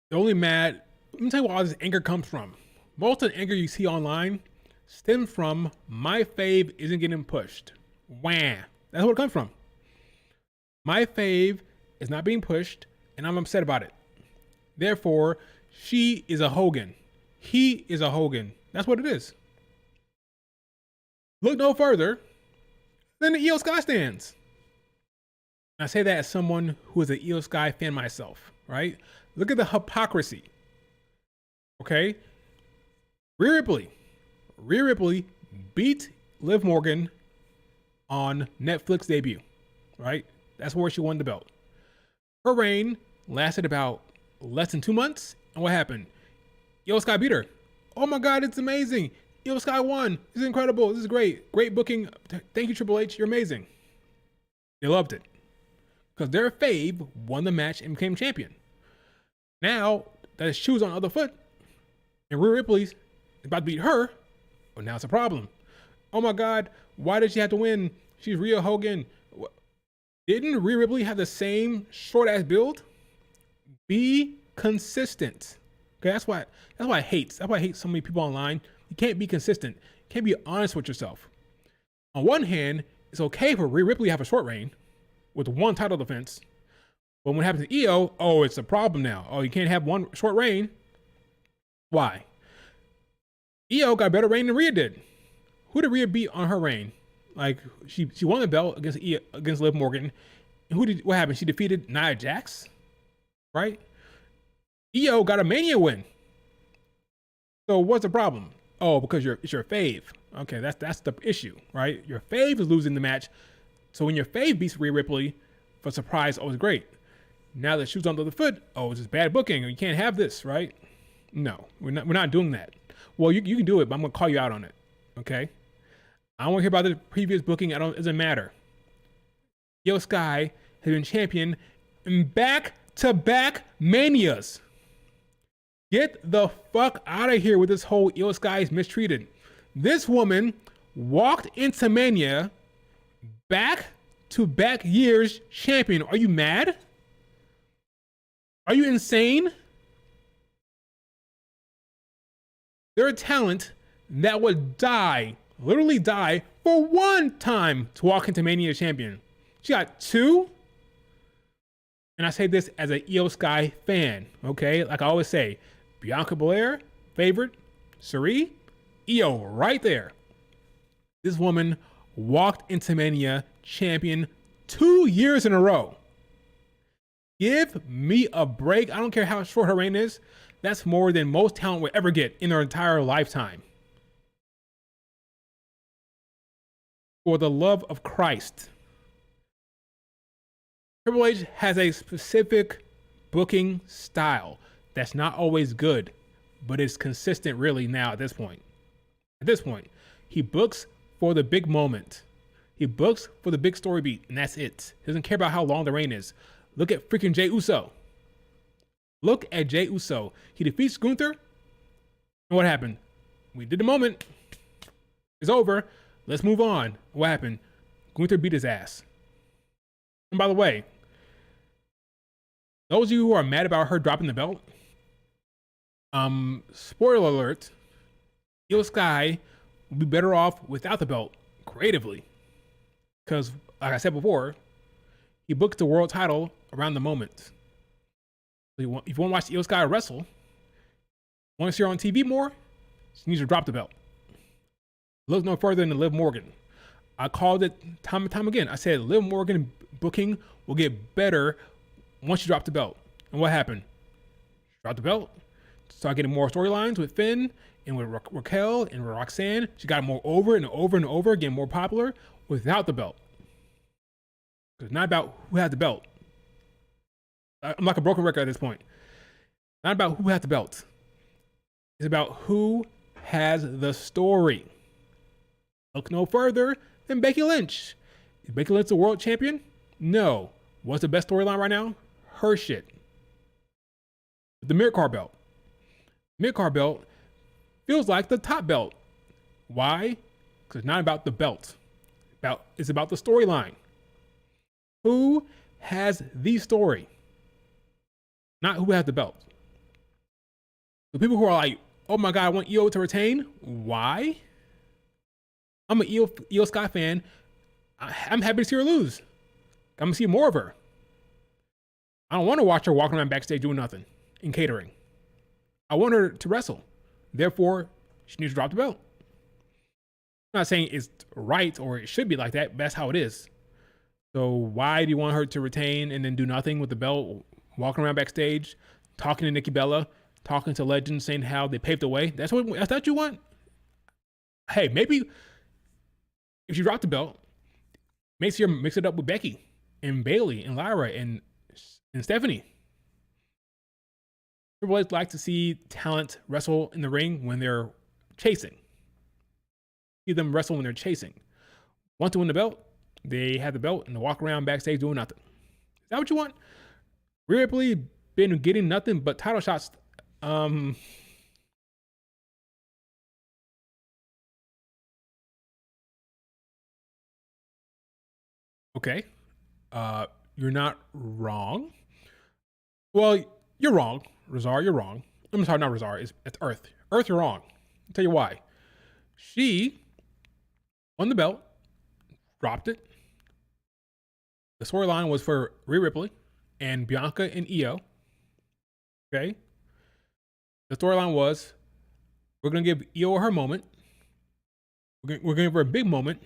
They're only mad. Let me tell you where all this anger comes from. Most of the anger you see online stems from my fave isn't getting pushed. Wah. That's where it comes from. My fave is not being pushed, and I'm upset about it. Therefore, she is a Hogan. He is a Hogan. That's what it is. Look no further than the Io Sky stands. I say that as someone who is an Io Sky fan myself, right? Look at the hypocrisy. Okay? Rhea Ripley beat Liv Morgan on Netflix debut, right? That's where she won the belt. Her reign lasted about less than 2 months. And what happened? Io Sky beat her. Oh my God, it's amazing. Io Sky won. This is incredible. This is great. Great booking. Thank you, Triple H. You're amazing. They loved it. Because their fave won the match and became champion. Now that his shoe's on the other foot, and Rhea Ripley's about to beat her, well, now it's a problem. Oh my God, why did she have to win? She's Rhea Hogan. Didn't Rhea Ripley have the same short ass build? Be consistent. Okay, that's why I hate so many people online. You can't be consistent. You can't be honest with yourself. On one hand, it's okay for Rhea Ripley to have a short reign with one title defense. But when it happens to Io, oh, it's a problem now. Oh, you can't have one short reign. Why? Io got a better reign than Rhea did. Who did Rhea beat on her reign? Like she won the belt against Liv Morgan. And what happened? She defeated Nia Jax, right? Io got a Mania win. So what's the problem? Oh, because it's your fave. Okay, that's the issue, right? Your fave is losing the match. So when your fave beats Rhea Ripley, for surprise, oh, it's great. Now that shoes on the other foot, oh, it's just bad booking. You can't have this, right? No, we're not doing that. Well, you can do it, but I'm gonna call you out on it. Okay? I don't want to hear about the previous booking. It doesn't matter. Io Sky has been champion in back-to-back manias. Get the fuck out of here with this whole Io Sky is mistreated. This woman walked into Mania back-to-back years champion. Are you mad? Are you insane? They're a talent that would literally die for one time to walk into Mania champion. She got two. And I say this as an Io Sky fan, okay? Like I always say, Bianca Belair, favorite, Cirie, Io right there. This woman walked into Mania champion 2 years in a row. Give me a break. I don't care how short her reign is. That's more than most talent will ever get in their entire lifetime. For the love of Christ. Triple H has a specific booking style that's not always good, but it's consistent really now at this point. At this point, he books for the big moment. He books for the big story beat, and that's it. He doesn't care about how long the reign is. Look at freaking Jey Uso. Look at Jey Uso. He defeats Gunther. And what happened? We did the moment. It's over. Let's move on. What happened? Gunther beat his ass. And by the way, those of you who are mad about her dropping the belt, spoiler alert, Io Sky will be better off without the belt creatively. Because, like I said before, he booked the world title around the moment. If you want to watch Io Sky wrestle, want to see her on TV more, she needs to drop the belt. Look no further than Liv Morgan. I called it time and time again. I said Liv Morgan booking will get better once you drop the belt. And what happened? She dropped the belt, started getting more storylines with Finn and with Raquel and Roxanne, she got more over and over and over again, more popular without the belt. It's not about who had the belt. I'm like a broken record at this point. Not about who had the belt. It's about who has the story. Look no further than Becky Lynch. Is Becky Lynch the world champion? No. What's the best storyline right now? Her shit. The mid-card belt. Mid-card belt feels like the top belt. Why? Because it's not about the belt. It's about the storyline. Who has the story? Not who has the belt. The people who are like, oh my God, I want Io to retain. Why? I'm an Io Sky fan. I'm happy to see her lose. I'm going to see more of her. I don't want to watch her walking around backstage doing nothing in catering. I want her to wrestle. Therefore, she needs to drop the belt. I'm not saying it's right or it should be like that, but that's how it is. So why do you want her to retain and then do nothing with the belt, walking around backstage, talking to Nikki Bella, talking to legends, saying how they paved the way? That's what you want? Hey, maybe if you drop the belt, mix it up with Becky and Bayley and Lyra and Stephanie. People always like to see talent wrestle in the ring when they're chasing. See them wrestle when they're chasing. Want to win the belt? They have the belt and they walk around backstage doing nothing. Is that what you want? Rhea Ripley been getting nothing but title shots. Okay. You're not wrong. Well, you're wrong, Razar. You're wrong. I'm sorry, not Razar. It's Earth. Earth, you're wrong. I'll tell you why. She won the belt, dropped it. The storyline was for Rhea Ripley and Bianca and Io. Okay. The storyline was we're going to give Io her moment. We're going to give her a big moment.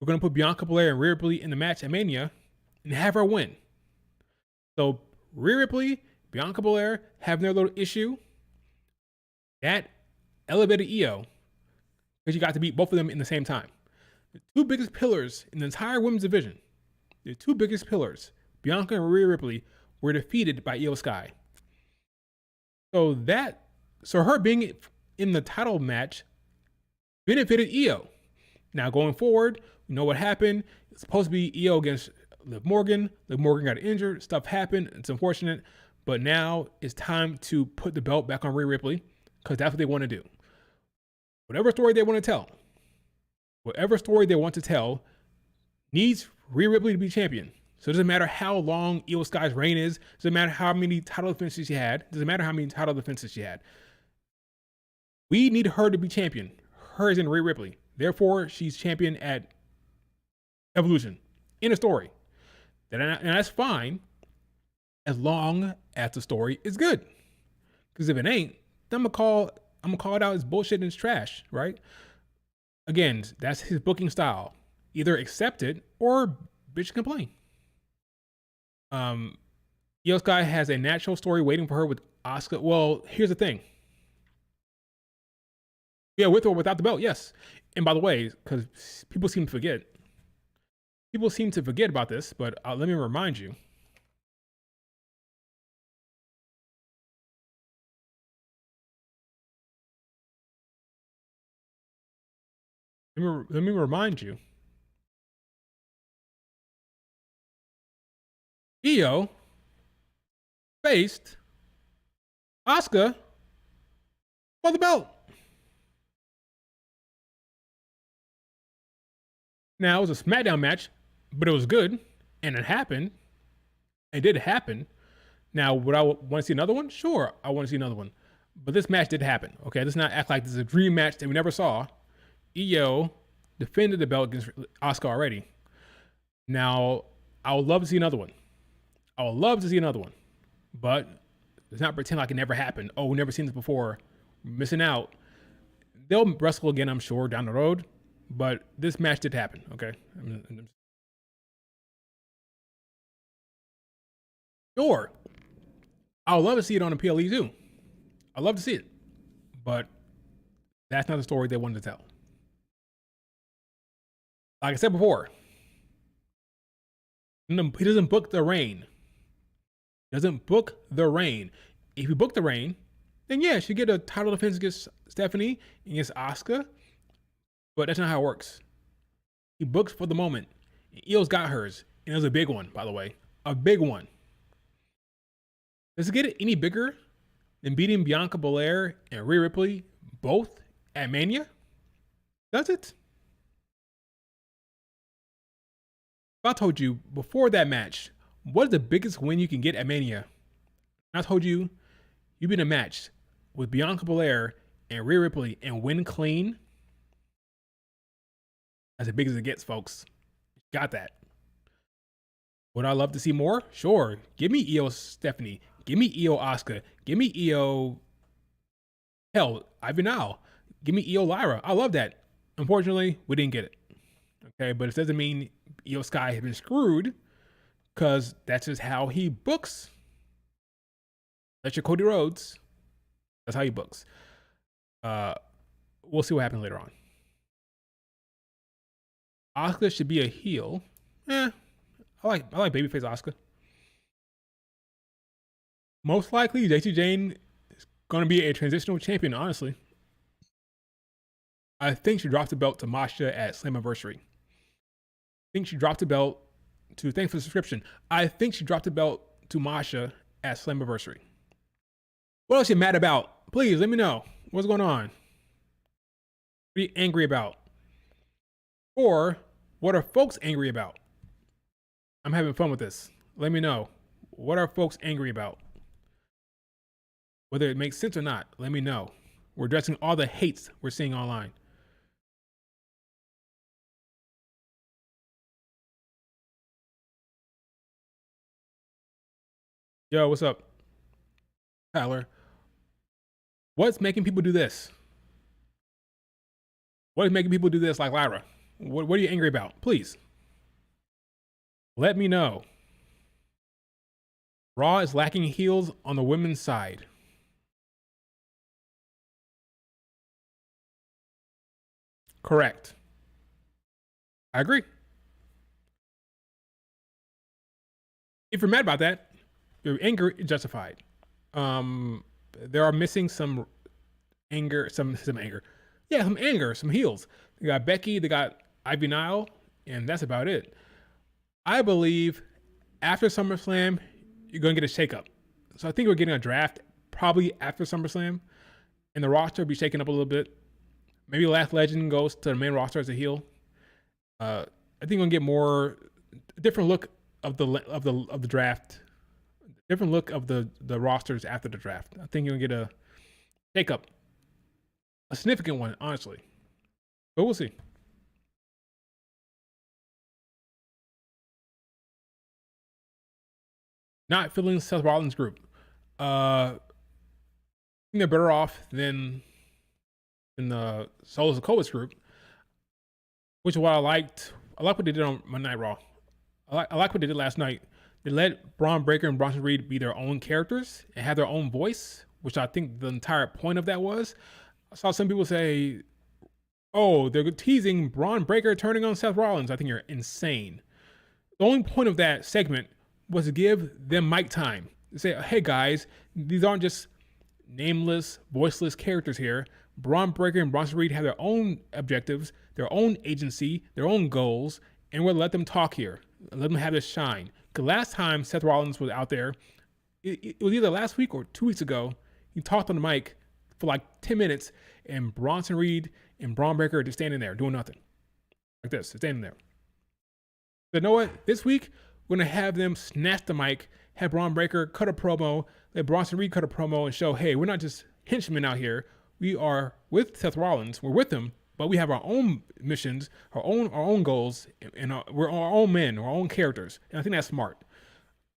We're going to put Bianca Belair and Rhea Ripley in the match at Mania and have her win. So Rhea Ripley, Bianca Belair having their little issue. That elevated Io because you got to beat both of them in the same time. The two biggest pillars in the entire women's division, the two biggest pillars, Bianca and Rhea Ripley, were defeated by Io Sky. So her being in the title match benefited Io. Now going forward, you know what happened. It's supposed to be Io against Liv Morgan. Liv Morgan got injured. Stuff happened. It's unfortunate. But now it's time to put the belt back on Rhea Ripley because that's what they want to do. Whatever story they want to tell needs Rhea Ripley to be champion. So it doesn't matter how long Io Sky's reign is. It doesn't matter how many title defenses she had. It doesn't matter how many title defenses she had. We need her to be champion. Her is in Rhea Ripley. Therefore, she's champion at Evolution. In a story. And that's fine as long as the story is good. Because if it ain't, then I'm gonna call it out as bullshit and it's trash, right? Again, that's his booking style. Either accept it or bitch complain. Io Sky has a natural story waiting for her with Asuka. Well, here's the thing. Yeah, with or without the belt, yes. And by the way, because people seem to forget about this, but let me remind you. Let me remind you. Io faced Asuka for the belt. Now, it was a SmackDown match, but it was good, and it happened. It did happen. Now, would I want to see another one? Sure, I want to see another one. But this match did happen, okay? Let's not act like this is a dream match that we never saw. Io defended the belt against Asuka already. Now, I would love to see another one. But let's not pretend like it never happened. Oh, we've never seen this before. We're missing out. They'll wrestle again, I'm sure, down the road. But this match did happen, okay? Sure. I would love to see it on the PLE too. I'd love to see it. But That's not the story they wanted to tell. Like I said before, he doesn't book the reign. He doesn't book the reign. If you book the reign, then yeah, she get a title defense against Stephanie, against Asuka. But that's not how it works. He books for the moment. Io's got hers, and it was a big one, by the way, a big one. Does it get any bigger than beating Bianca Belair and Rhea Ripley both at Mania? Does it? If I told you before that match, what is the biggest win you can get at Mania? And I told you, you've been in a match with Bianca Belair and Rhea Ripley and win clean. That's as big as it gets, folks. Got that. Would I love to see more? Sure. Give me Io Stephanie. Give me Io Asuka. Give me Io. Hell, Ivy now. Give me Io Lyra. I love that. Unfortunately, we didn't get it. Okay, but it doesn't mean Io Sky has been screwed, because that's just how he books. That's your Cody Rhodes. That's how he books. We'll see what happens later on. Asuka should be a heel. I like babyface Asuka. Most likely, JT Jane is going to be a transitional champion, honestly. I think she dropped the belt to Masha at Slammiversary. I think she dropped the belt to, thanks for the subscription. I think she dropped the belt to Masha at Slammiversary. What else you mad about? Please let me know. What's going on? What are you angry about? Or what are folks angry about? I'm having fun with this. Let me know. What are folks angry about? Whether it makes sense or not, let me know. We're addressing all the hates we're seeing online. Yo, what's up? Tyler. What's making people do this? What is making people do this like Lyra? What are you angry about? Please. Let me know. Raw is lacking heels on the women's side. Correct. I agree. If you're mad about that, your anger is justified. There are missing some anger, some anger. Yeah, some anger, some heels. They got Becky, they got Ivy Nile, and that's about it. I believe after SummerSlam, you're going to get a shakeup. So I think we're getting a draft probably after SummerSlam, and the roster will be shaken up a little bit. Maybe Last Legend goes to the main roster as a heel. I think we're gonna get a different look of the draft, different look of the rosters after the draft. I think you're gonna get a shakeup, a significant one, honestly. But we'll see. Not filling Seth Rollins' group. I think they're better off than in the Solo Sikoa's group, which is what I liked. I like what they did on Monday Night Raw. I like what they did last night. They let Braun Breaker and Bronson Reed be their own characters and have their own voice, which I think the entire point of that was. I saw some people say, oh, they're teasing Braun Breaker turning on Seth Rollins. I think you're insane. The only point of that segment was to give them mic time. To say, hey guys, these aren't just nameless, voiceless characters here. Braun Breaker and Bronson Reed have their own objectives, their own agency, their own goals, and we'll let them talk here. Let them have this shine. Because last time Seth Rollins was out there, it was either last week or 2 weeks ago, he talked on the mic for like 10 minutes, and Bronson Reed and Braun Breaker are just standing there doing nothing. Like this, standing there. So you know what? This week, we're going to have them snatch the mic, have Braun Breaker cut a promo, let Bronson Reed cut a promo and show, hey, we're not just henchmen out here. We are with Seth Rollins. We're with him, but we have our own missions, our own goals, and we're our own men, our own characters. And I think that's smart.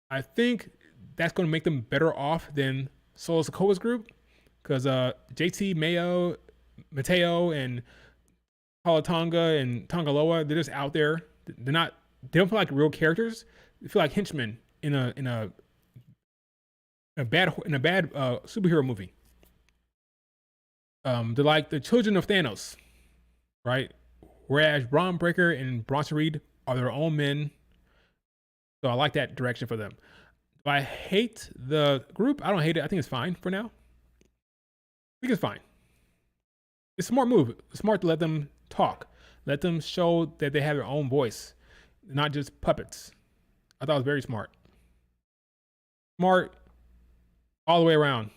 I think that's going to make them better off than Solo Sikoa's group, because JT, Mayo, Mateo, and Palatonga and Tongaloa, they're just out there. They don't feel like real characters. They feel like henchmen in a bad superhero movie. They're like the children of Thanos, right? Whereas Braun Breaker and Bronson Reed are their own men. So I like that direction for them. Do I hate the group? I don't hate it. I think it's fine for now. I think it's fine. It's a smart move. It's smart to let them talk. Let them show that they have their own voice, not just puppets. I thought it was very smart. Smart all the way around.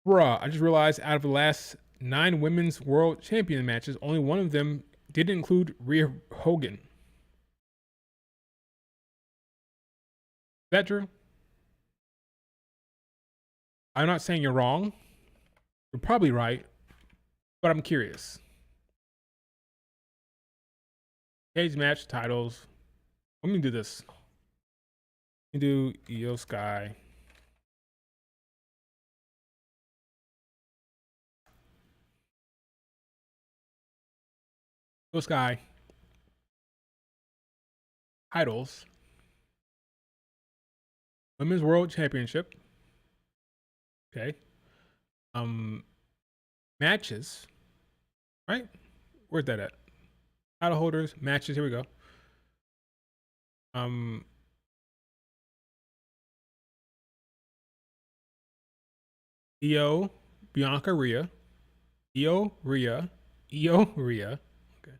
Bruh, I just realized out of the last 9 women's world champion matches, only one of them did include Rhea Hogan. Is that true? I'm not saying you're wrong. You're probably right, but I'm curious. Cage match titles. Let me do this. Let me do Io Sky. Io Sky. Titles. Women's World Championship. Okay. Matches. Right? Where's that at? Title holders, matches. Here we go. Io, Bianca, Rhea. Io, Rhea. Io, Rhea. Okay.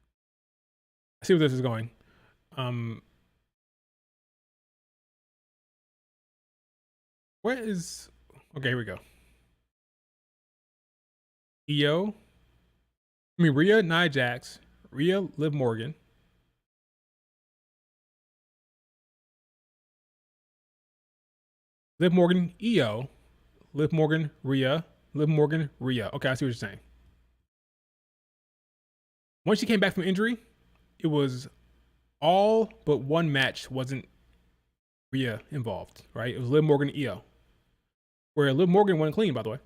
I see where this is going. What is... Okay, here we go. Rhea, Nia Jax. Rhea, Liv Morgan. Liv Morgan, Io. Liv Morgan, Rhea. Liv Morgan, Rhea. Okay, I see what you're saying. Once she came back from injury, it was all but one match wasn't Rhea involved, right? It was Liv Morgan, Io. Where Liv Morgan went clean, by the way.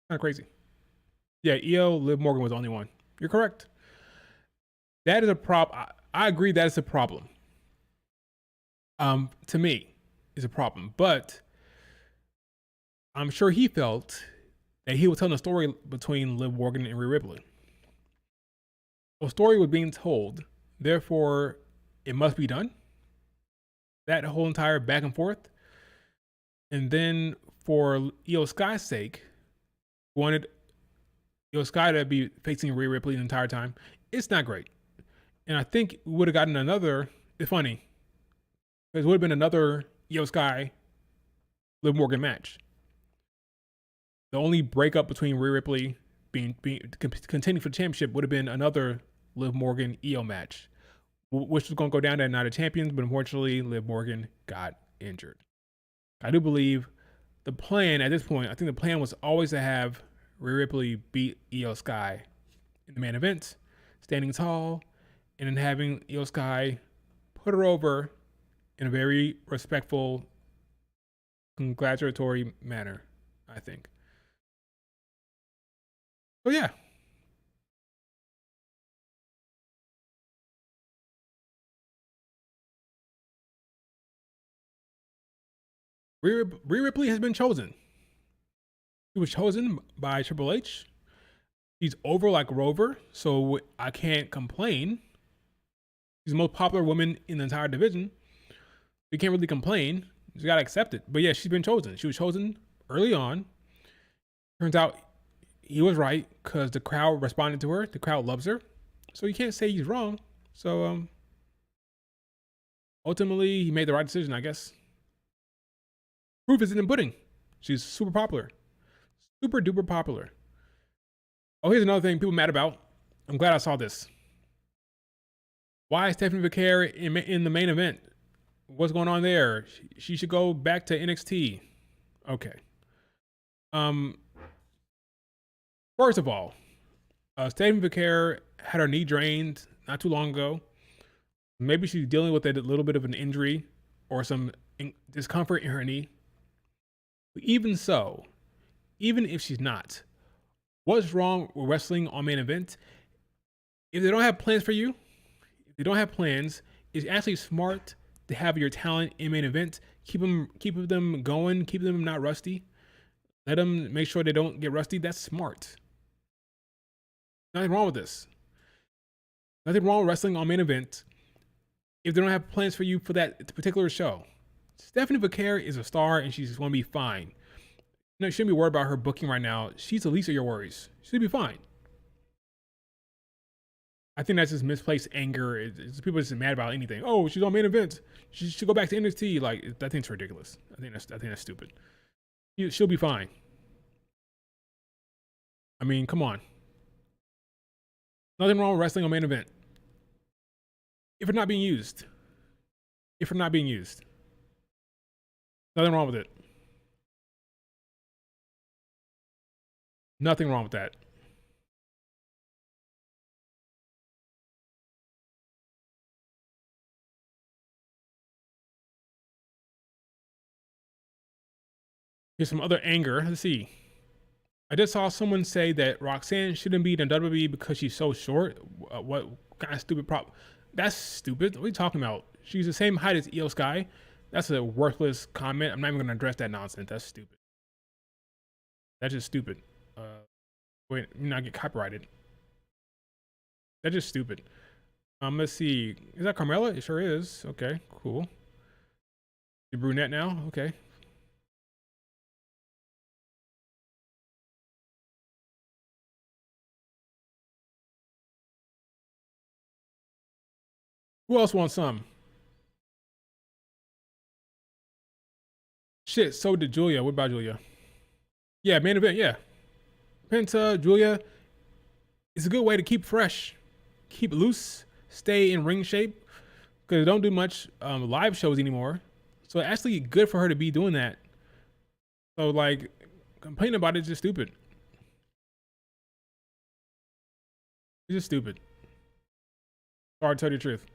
Kind of crazy. Yeah, Io, Liv Morgan was the only one. You're correct. That is a problem. I agree that is a problem. To me, is a problem. But I'm sure he felt that he was telling a story between Liv Morgan and Rhea Ripley. A story was being told, therefore it must be done. That whole entire back and forth. And then for Io Sky's sake, wanted Io Sky to be facing Rhea Ripley the entire time. It's not great. And I think we would have gotten another, it's funny, because it would have been another Io Sky Liv Morgan match. The only breakup between Rhea Ripley being contending for the championship would have been another Liv Morgan Io match, which was going to go down at Night of Champions, but unfortunately Liv Morgan got injured. I do believe the plan at this point, I think the plan was always to have Rhea Ripley beat Io Sky in the main event, standing tall, and then having Io Sky put her over in a very respectful, congratulatory manner, I think. So yeah. Rhea Ripley has been chosen. She was chosen by Triple H. She's over like Rover, so I can't complain. She's the most popular woman in the entire division. You can't really complain. You gotta accept it. But yeah, she's been chosen. She was chosen early on. Turns out he was right because the crowd responded to her. The crowd loves her. So you can't say he's wrong. So ultimately he made the right decision, I guess. Proof is in the pudding. She's super popular. Super duper popular. Oh, here's another thing people mad about. I'm glad I saw this. Why is Stephanie McMahon in the main event? What's going on there? She should go back to NXT. Okay. First of all, Stephanie McMahon had her knee drained not too long ago. Maybe she's dealing with a little bit of an injury or some discomfort in her knee. But even so, even if she's not, what's wrong with wrestling on main event? If they don't have plans for you, if they don't have plans, it's actually smart to have your talent in main event keep them going, keep them not rusty. Let them make sure they don't get rusty. That's smart. Nothing wrong with this. Nothing wrong with wrestling on main event if they don't have plans for you for that particular show. Stephanie Vaquer is a star and she's going to be fine. You shouldn't be worried about her booking right now. She's the least of your worries. She'll be fine. I think that's just misplaced anger. It's people just mad about anything. Oh, she's on main event. She should go back to NXT. Like, I think it's ridiculous. I think that's stupid. She'll be fine. I mean, come on. Nothing wrong with wrestling on main event. If it's not being used. Nothing wrong with it. Nothing wrong with that. Here's some other anger. Let's see. I just saw someone say that Roxanne shouldn't be in WWE because she's so short. What kind of stupid prop? That's stupid. What are you talking about? She's the same height as Io Sky. That's a worthless comment. I'm not even going to address that nonsense. That's stupid. That's just stupid. Wait, you not get copyrighted. That's just stupid. Let's see. Is that Carmella? It sure is. Okay, cool. The brunette now? Okay. Who else wants some? Shit, so did Julia. What about Julia? Yeah, main event, yeah. Penta, Julia. It's a good way to keep fresh, keep loose, stay in ring shape, because they don't do much live shows anymore. So it's actually good for her to be doing that. So, like, complaining about it is just stupid. It's just stupid. Hard to tell you the truth.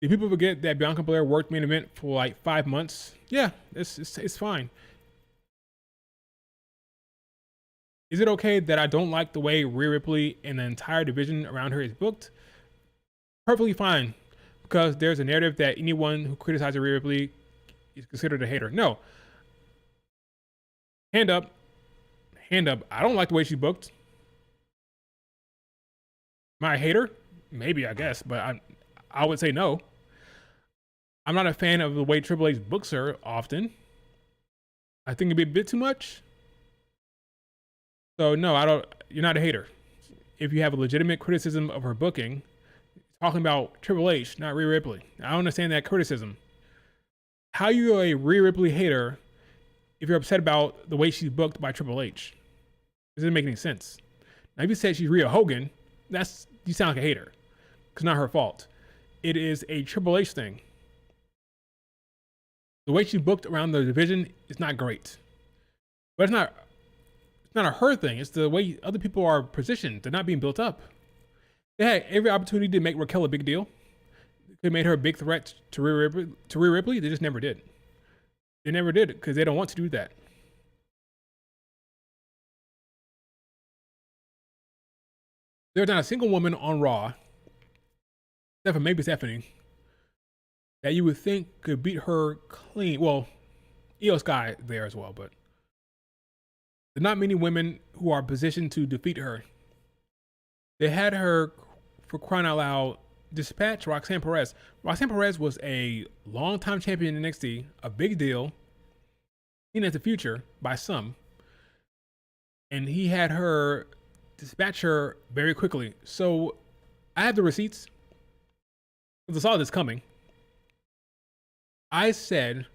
Do people forget that Bianca Belair worked main event for like 5 months? Yeah, it's fine. Is it okay that I don't like the way Rhea Ripley and the entire division around her is booked? Perfectly fine, because there's a narrative that anyone who criticizes Rhea Ripley is considered a hater. No. Hand up. I don't like the way she's booked. Am I a hater? Maybe, I guess, but I would say no. I'm not a fan of the way Triple H books her often. I think it'd be a bit too much. So no, you're not a hater. If you have a legitimate criticism of her booking, talking about Triple H, not Rhea Ripley. I don't understand that criticism. How are you a Rhea Ripley hater if you're upset about the way she's booked by Triple H? It doesn't make any sense. Now, if you said she's Rhea Hogan, you sound like a hater. It's not her fault. It is a Triple H thing. The way she booked around the division is not great. But it's not a her thing. It's the way other people are positioned. They're not being built up. They had every opportunity to make Raquel a big deal. They made her a big threat to Rhea Ripley. They just never did. They never did it because they don't want to do that. There's not a single woman on Raw, except for maybe Stephanie, that you would think could beat her clean. Well, Io Sky there as well, but there's not many women who are positioned to defeat her. They had her, for crying out loud, dispatch Roxanne Perez. Roxanne Perez was a long-time champion in NXT, a big deal, seen as the future by some, and he had her dispatch her very quickly. So I have the receipts. I saw this coming. I said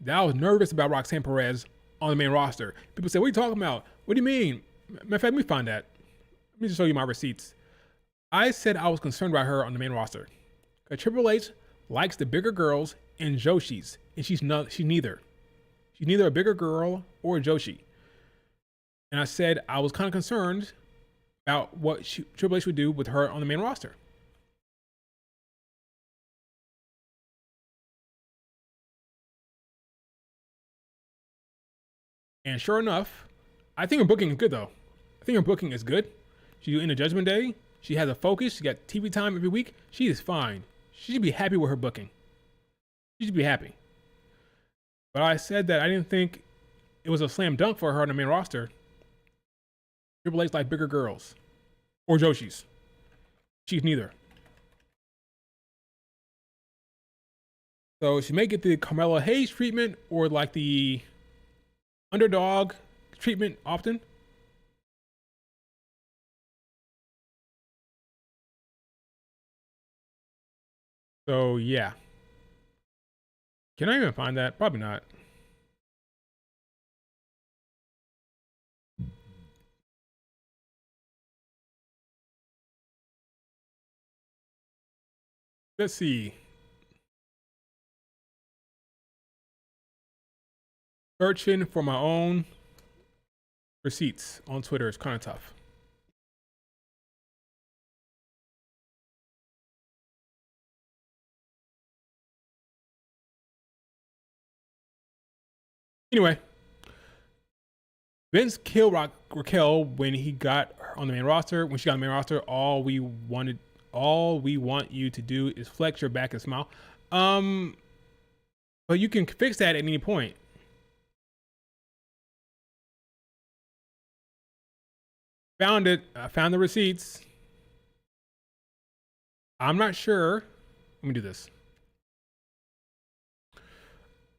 that I was nervous about Roxanne Perez on the main roster. People say, what are you talking about? What do you mean? Matter of fact, let me find that. Let me just show you my receipts. I said I was concerned about her on the main roster. Because Triple H likes the bigger girls and Joshis, and she's neither. She's neither a bigger girl or a Joshi. And I said I was kind of concerned about what Triple H would do with her on the main roster. And sure enough, I think her booking is good though. I think her booking is good. She's in the Judgment Day. She has a focus. She got TV time every week. She is fine. She should be happy with her booking. She should be happy. But I said that I didn't think it was a slam dunk for her on the main roster. Triple H like bigger girls. Or Joshi's. She's neither. So she may get the Carmelo Hayes treatment or like the underdog treatment often. So yeah. Can I even find that? Probably not. Let's see. Searching for my own receipts on Twitter is kind of tough. Anyway, Vince killed Raquel when he got her on the main roster. When she got on the main roster, all we want you to do is flex your back and smile. But you can fix that at any point. Found it. I found the receipts. I'm not sure. Let me do this.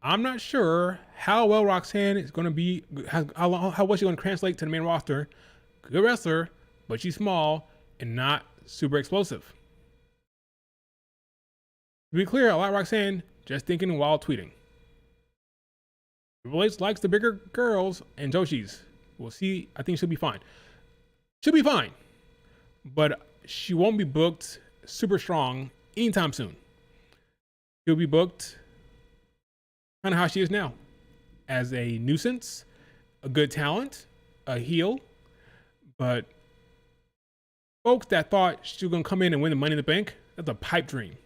I'm not sure how well Roxanne is going to be, how well she's going to translate to the main roster. Good wrestler, but she's small and not super explosive. To be clear, I like Roxanne, just thinking while tweeting. Triple H likes the bigger girls and Joshi's. We'll see. I think she'll be fine. She'll be fine, but she won't be booked super strong anytime soon. She'll be booked kind of how she is now, as a nuisance, a good talent, a heel. But folks that thought she was going to come in and win the Money in the Bank, that's a pipe dream.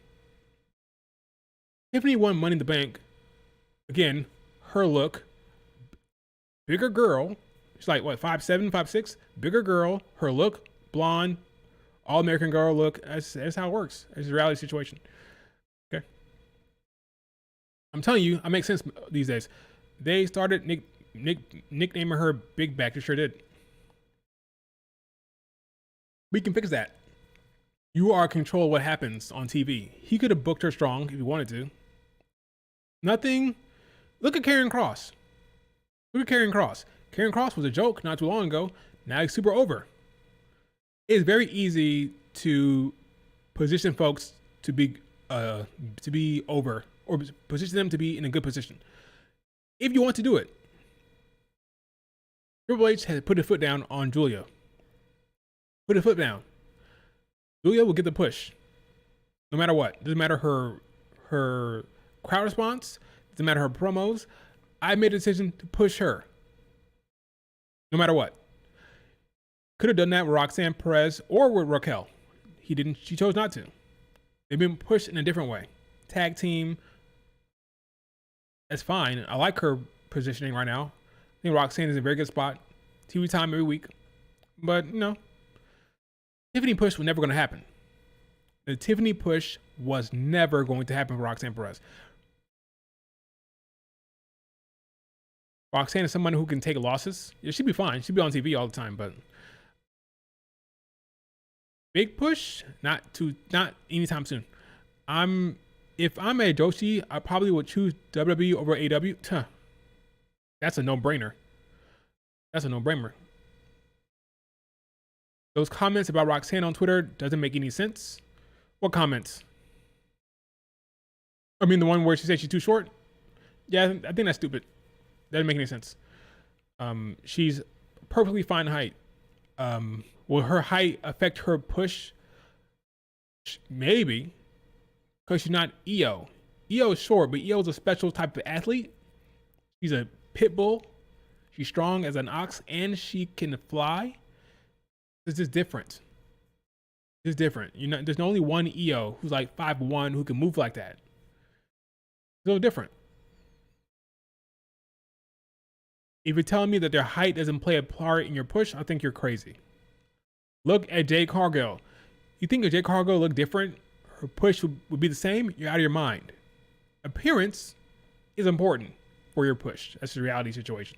Tiffany won Money in the Bank. Again, her look, bigger girl. She's like, what, 5'7", 5'6"? Bigger girl, her look, blonde, all-American girl look. That's how it works. It's a reality situation. Okay. I'm telling you, I make sense these days. They started nicknaming her Big Back. They sure did. We can fix that. You are in control of what happens on TV. He could have booked her strong if he wanted to. Nothing. Look at Karrion Kross. Look at Karrion Kross. Karrion Kross was a joke not too long ago. Now he's super over. It's very easy to position folks to be over, or position them to be in a good position if you want to do it. Triple H has put a foot down on Julia. Put a foot down. Julia will get the push, no matter what. Doesn't matter her crowd response. Doesn't matter her promos. I made a decision to push her, no matter what. Could have done that with Roxanne Perez or with Raquel. He didn't. She chose not to. They've been pushed in a different way. Tag team. That's fine. I like her positioning right now. I think Roxanne is in a very good spot. TV time every week. But, you know, Tiffany push was never going to happen. The Tiffany push was never going to happen for Roxanne Perez. Roxanne is someone who can take losses. Yeah, she'd be fine. She'd be on TV all the time, but big push, not anytime soon. If I'm a Joshi, I probably would choose WWE over AEW. That's a no-brainer. That's a no-brainer. Those comments about Roxanne on Twitter doesn't make any sense. What comments? I mean, the one where she said she's too short? Yeah, I think that's stupid. Doesn't make any sense. She's perfectly fine height. Will her height affect her push? Maybe. Because she's not Io. Io is short, but Io is a special type of athlete. She's a pit bull. She's strong as an ox, and she can fly. This is different. It's different. You know, there's only one Io who's like 5'1" who can move like that. It's a little different. If you're telling me that their height doesn't play a part in your push, I think you're crazy. Look at Jade Cargill. You think if Jade Cargill looked different, her push would be the same? You're out of your mind. appearance is important for your push. That's the reality situation.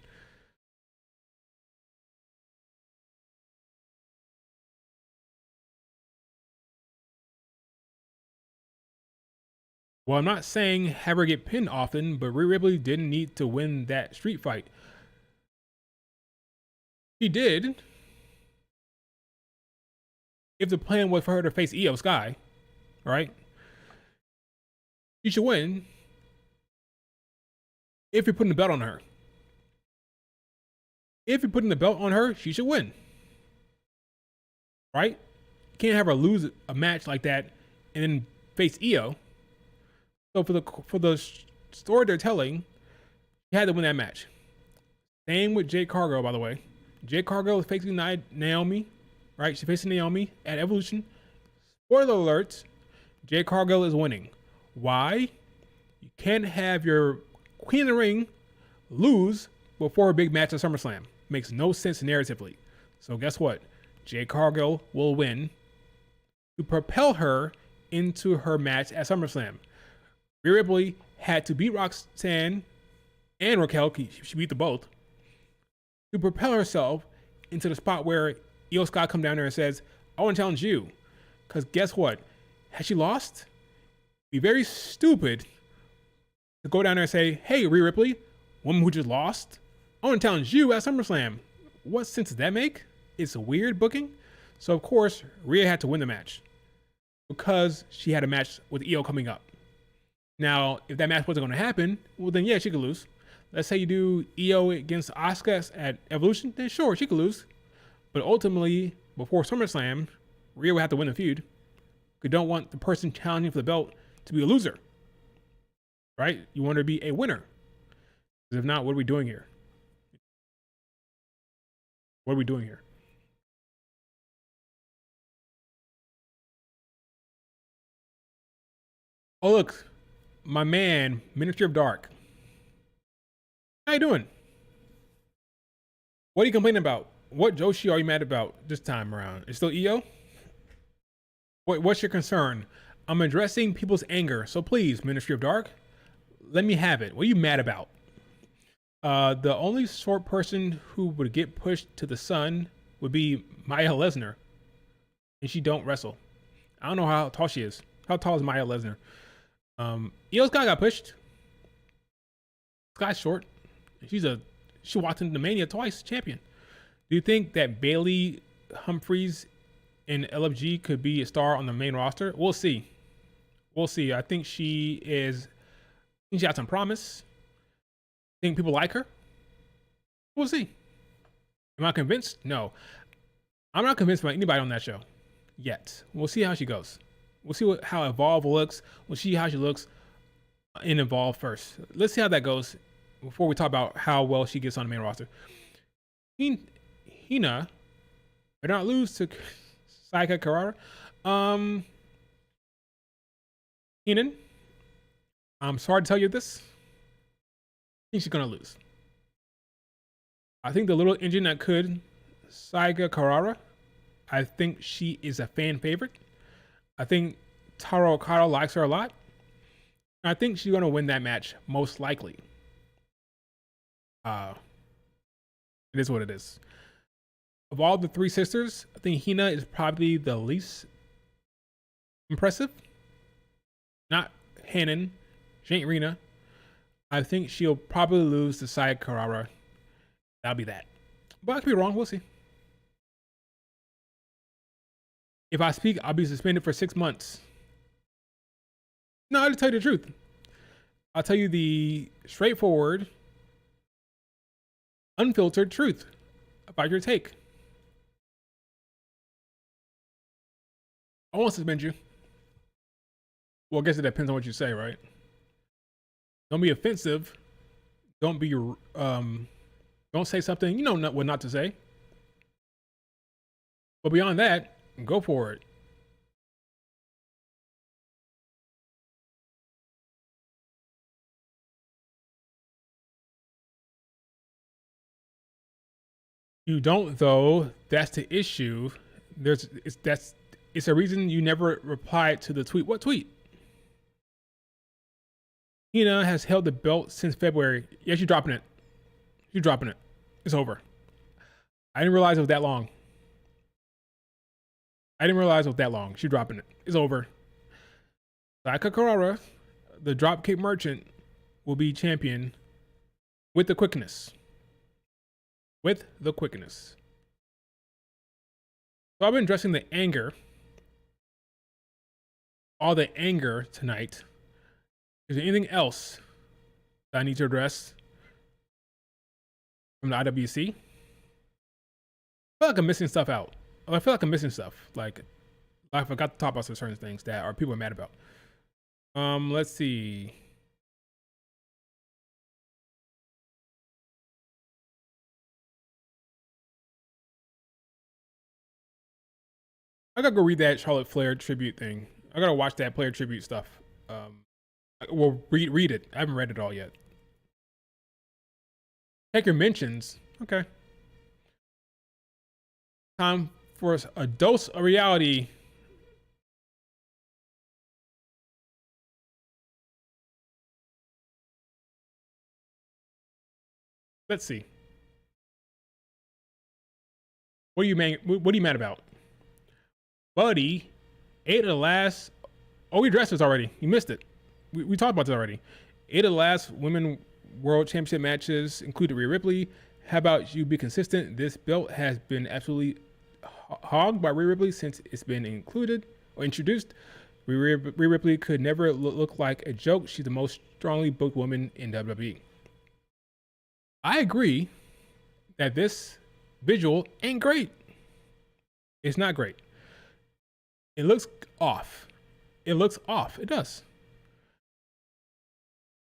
Well, I'm not saying have her get pinned often, but Rhea Ripley didn't need to win that street fight. She did if the plan was for her to face Io Sky, right? She should win if you're putting the belt on her. If you're putting the belt on her, she should win. Right? You can't have her lose a match like that and then face Io. So for the story they're telling, she had to win that match. Same with Jade Cargill, by the way. Jade Cargill is facing Naomi, right? She's facing Naomi at Evolution. Spoiler alert, Jade Cargill is winning. Why? You can't have your Queen of the Ring lose before a big match at SummerSlam. Makes no sense narratively. So guess what? Jade Cargill will win to propel her into her match at SummerSlam. Rhea Ripley had to beat Roxanne and Raquel, she beat them both, to propel herself into the spot where Io Sky comes down there and says, I want to challenge you. Because guess what? Had she lost, it'd be very stupid to go down there and say, hey, Rhea Ripley, woman who just lost, I want to challenge you at SummerSlam. What sense does that make? It's a weird booking. So, of course, Rhea had to win the match because she had a match with Io coming up. Now, if that match wasn't going to happen, well, then yeah, she could lose. Let's say you do Io against Asuka at Evolution, then sure, she could lose. But ultimately, before SummerSlam, Rhea would have to win the feud. You don't want the person challenging for the belt to be a loser, right? You want her to be a winner. Because if not, what are we doing here? What are we doing here? Oh, look, my man, Ministry of Dark. How you doing? What are you complaining about? What Joshi are you mad about this time around? It's still Io? What's your concern? I'm addressing people's anger, so please, Ministry of Dark, let me have it. What are you mad about? The only short person who would get pushed to the sun would be Maya Lesnar, and she don't wrestle. I don't know how tall she is. How tall is Maya Lesnar? Io Sky got pushed. Sky's short. She walked into Mania twice, champion. Do you think that Bailey Humphries in LFG could be a star on the main roster? We'll see. We'll see. I think she got some promise. I think people like her. We'll see. Am I convinced? No. I'm not convinced by anybody on that show yet. We'll see how she goes. We'll see how Evolve looks. We'll see how she looks in Evolve first. Let's see how that goes before we talk about how well she gets on the main roster. Hina better not lose to Saika Carrara. Heenan, I'm sorry to tell you this. I think she's gonna lose. I think the little engine that could Saika Carrara, I think she is a fan favorite. I think Taro Okada likes her a lot. I think she's gonna win that match most likely. It is what it is. Of all the three sisters, I think Hina is probably the least impressive. Not Hanan. She ain't Rena. I think she'll probably lose to Saya Carrara. That'll be that. But I could be wrong. We'll see. If I speak, I'll be suspended for 6 months. No, I'll just tell you the truth. I'll tell you the straightforward, unfiltered truth about your take. I won't suspend you. Well, I guess it depends on what you say, right? Don't be offensive. Don't be don't say something you know what not to say. But beyond that, go for it. You don't though. That's the issue. It's a reason you never replied to the tweet. What tweet? Hina has held the belt since February. Yeah, she's dropping it. She's dropping it. It's over. I didn't realize it was that long. She's dropping it. It's over. Saka Carrara, the dropkick merchant, will be champion with the quickness. With the quickness. So I've been addressing the anger. All the anger tonight. Is there anything else that I need to address from the IWC? I feel like I'm missing stuff out. I feel like I'm missing stuff. Like I forgot to talk about some certain things that are people are mad about. Let's see. I gotta go read that Charlotte Flair tribute thing. I gotta watch that player tribute stuff. Well, read it. I haven't read it all yet. Check your mentions. Okay. Time for a dose of reality. Let's see. What are you mad about? Buddy, 8 of the last. Oh, we addressed this already. You missed it. We talked about this already. 8 of the last women world championship matches included Rhea Ripley. How about you be consistent? This belt has been absolutely hogged by Rhea Ripley since it's been included or introduced. Rhea Ripley could never look like a joke. She's the most strongly booked woman in WWE. I agree that this visual ain't great. It's not great. It looks off. It looks off. It does.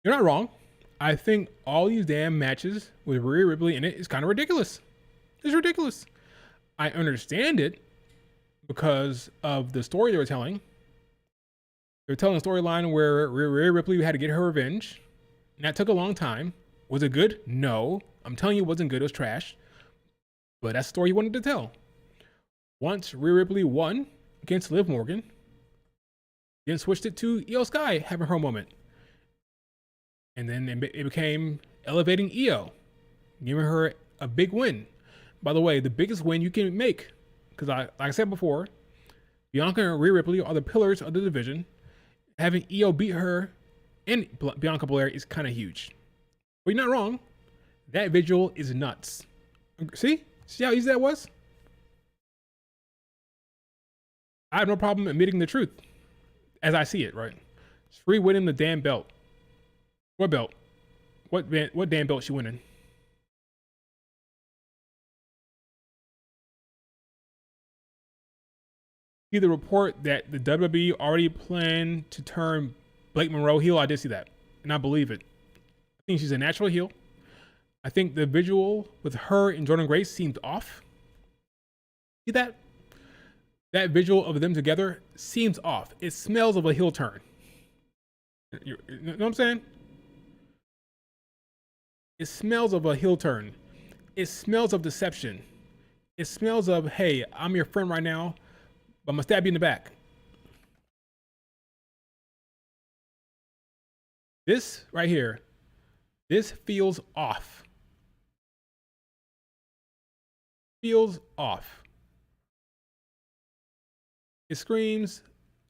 You're not wrong. I think all these damn matches with Rhea Ripley in it is kind of ridiculous. It's ridiculous. I understand it because of the story they were telling. They were telling a storyline where Rhea Ripley had to get her revenge. And that took a long time. Was it good? No. I'm telling you it wasn't good. It was trash. But that's the story he wanted to tell. Once Rhea Ripley won against Liv Morgan, then switched it to Io Sky having her moment. And then it became elevating Io, giving her a big win. By the way, the biggest win you can make, because like I said before, Bianca and Rhea Ripley are the pillars of the division. Having Io beat her and Bianca Belair is kind of huge. But you're not wrong. That visual is nuts. See how easy that was? I have no problem admitting the truth as I see it, right? She's free winning the damn belt. What belt? What damn belt she winning? See the report that the WWE already planned to turn Blake Monroe heel. I did see that, and I believe it. I think she's a natural heel. I think the visual with her and Jordan Grace seemed off. See that? That visual of them together seems off. It smells of a heel turn. You know what I'm saying? It smells of a heel turn. It smells of deception. It smells of, hey, I'm your friend right now, but I'm gonna stab you in the back. This right here, this feels off. Feels off. It screams,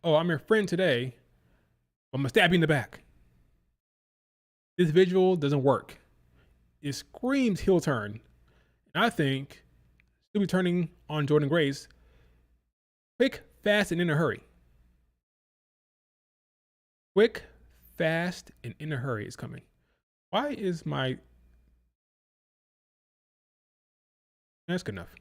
oh, I'm your friend today, but I'm gonna stab you in the back. This visual doesn't work. It screams heel turn. And I think she'll be turning on Jordan Grace quick, fast, and in a hurry. Quick, fast, and in a hurry is coming. Why is my... That's good enough.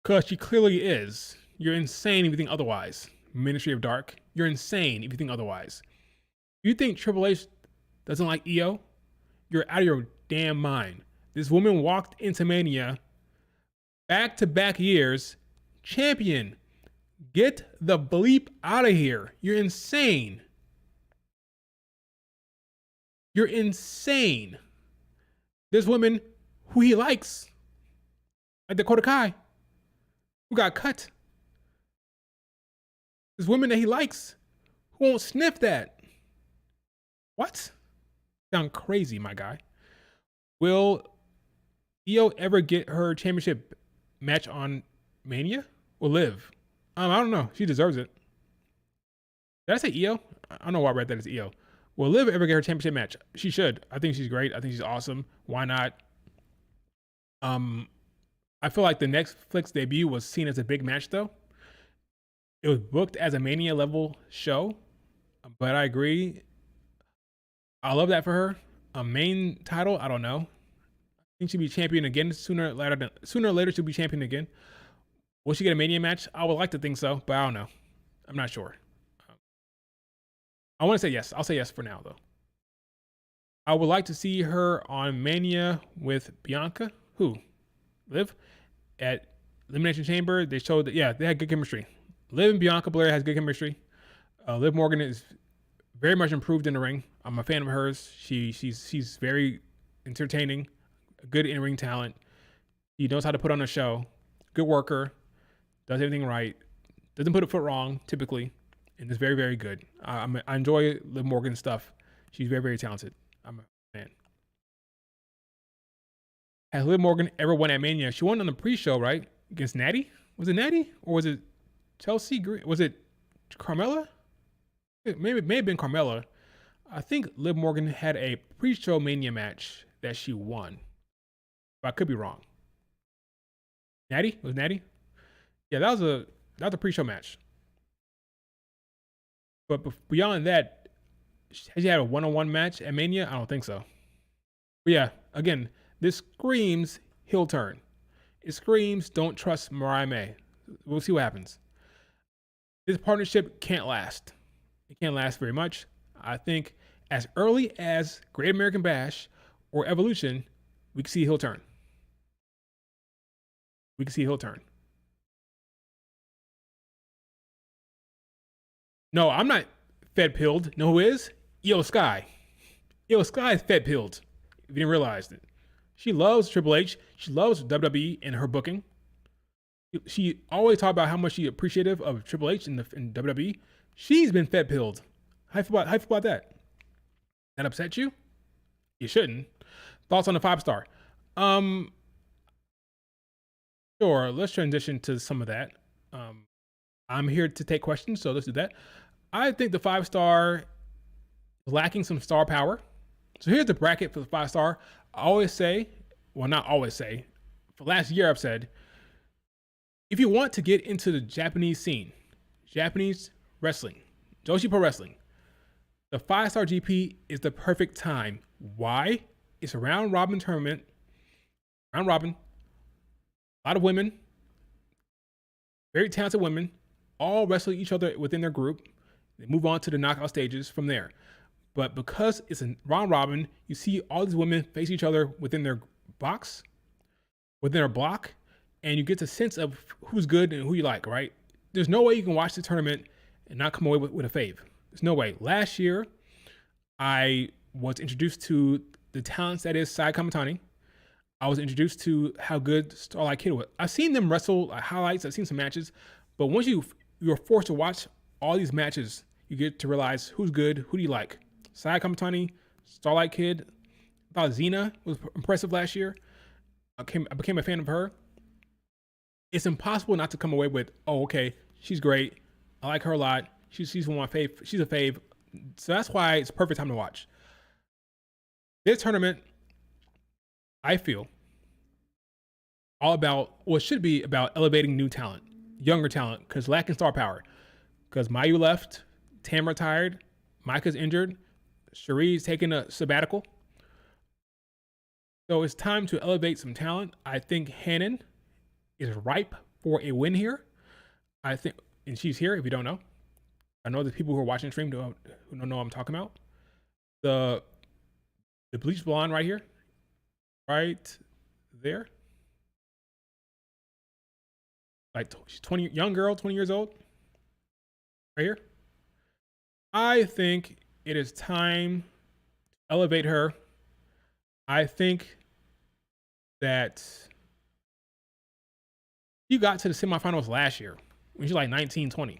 Because she clearly is. You're insane if you think otherwise. Ministry of Dark. You're insane if you think otherwise. You think Triple H doesn't like Io? You're out of your damn mind. This woman walked into Mania back-to-back years champion. Get the bleep out of here. You're insane. You're insane. This woman who he likes, like Dakota Kai, who got cut. There's women that he likes who won't sniff that. What? Sound crazy, my guy. Will Io ever get her championship match on Mania or Liv? I don't know. She deserves it. Did I say Io? I don't know why I read that as Io. Will Liv ever get her championship match? She should. I think she's great. I think she's awesome. Why not? I feel like the Netflix debut was seen as a big match, though. It was booked as a Mania level show, but I agree. I love that for her. A main title, I don't know. I think she'll be champion again sooner or later. She'll be champion again. Will she get a Mania match? I would like to think so, but I don't know. I'm not sure. I want to say yes. I'll say yes for now, though. I would like to see her on Mania with Bianca. Who? Liv? At Elimination Chamber, they showed that, yeah, they had good chemistry. Liv and Bianca Belair has good chemistry. Liv Morgan is very much improved in the ring. I'm a fan of hers. She's very entertaining, good in-ring talent. She knows how to put on a show. Good worker. Does everything right. Doesn't put a foot wrong, typically. And is very, very good. I enjoy Liv Morgan's stuff. She's very, very talented. I'm a fan. Has Liv Morgan ever won at Mania? She won on the pre-show, right? Against Natty? Was it Natty? Or was it Chelsea Green? Was it Carmella? It may have been Carmella. I think Liv Morgan had a pre-show Mania match that she won. But I could be wrong. Natty? Was it Natty? Yeah, that was a pre-show match. But beyond that, has she had a one-on-one match at Mania? I don't think so. But yeah, again, this screams heel turn. It screams don't trust Mariah May. We'll see what happens. This partnership can't last. It can't last very much. I think as early as Great American Bash or Evolution, we can see a heel turn. We can see a heel turn. No, I'm not fed pilled. Know who is? Io Sky. Io Sky is fed pilled. If you didn't realize it. She loves Triple H. She loves WWE and her booking. She always talked about how much she's appreciative of Triple H in WWE. She's been fed pilled. How you feel about that? That upset you? You shouldn't. Thoughts on the 5-star? Sure. Let's transition to some of that. I'm here to take questions, so let's do that. I think the 5-star is lacking some star power. So here's the bracket for the 5-star. I always say, well, not always say, for last year I've said, if you want to get into the Japanese scene, Japanese wrestling, Joshi Pro Wrestling, the 5-star GP is the perfect time. Why? It's a round robin tournament. Round robin. A lot of women. Very talented women. All wrestle each other within their group. They move on to the knockout stages from there. But because it's a round robin, you see all these women face each other within their box, within their block, and you get the sense of who's good and who you like, right? There's no way you can watch the tournament and not come away with a fave. There's no way. Last year, I was introduced to the talents that is Sai Kamatani. I was introduced to how good Starlight Kid was. I've seen them wrestle highlights. I've seen some matches. But once you're forced to watch all these matches, you get to realize who's good, who do you like. Sai Kamatani, Starlight Kid. I thought Xena was impressive last year. I became a fan of her. It's impossible not to come away with, oh, okay, she's great. I like her a lot. She's one of my fave. She's a fave. So that's why it's a perfect time to watch. This tournament, I feel, all about, well, it should be about elevating new talent, younger talent, because lacking star power. Because Mayu left, Tam retired, Micah's injured, Cherie's taking a sabbatical. So it's time to elevate some talent. I think Hannon is ripe for a win here. I think, and she's here if you don't know. I know the people who are watching the stream who don't know what I'm talking about. The bleach blonde right here. Right there. Like she's 20, young girl, 20 years old. Right here. I think it is time to elevate her. I think that she got to the semifinals last year when she was like 19, 20.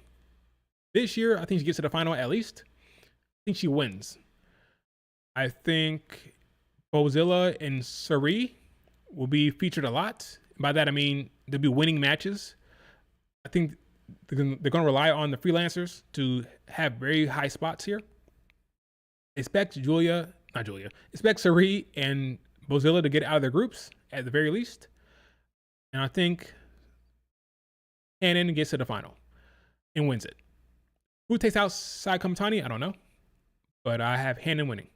This year, I think she gets to the final at least. I think she wins. I think Bozilla and Sari will be featured a lot. By that I mean they'll be winning matches. I think they're going to rely on the freelancers to have very high spots here. Expect expect Sari and Bozilla to get out of their groups at the very least. And I think Hannon gets to the final and wins it. Who takes out Sai Kamatani? I don't know. But I have Hannon winning.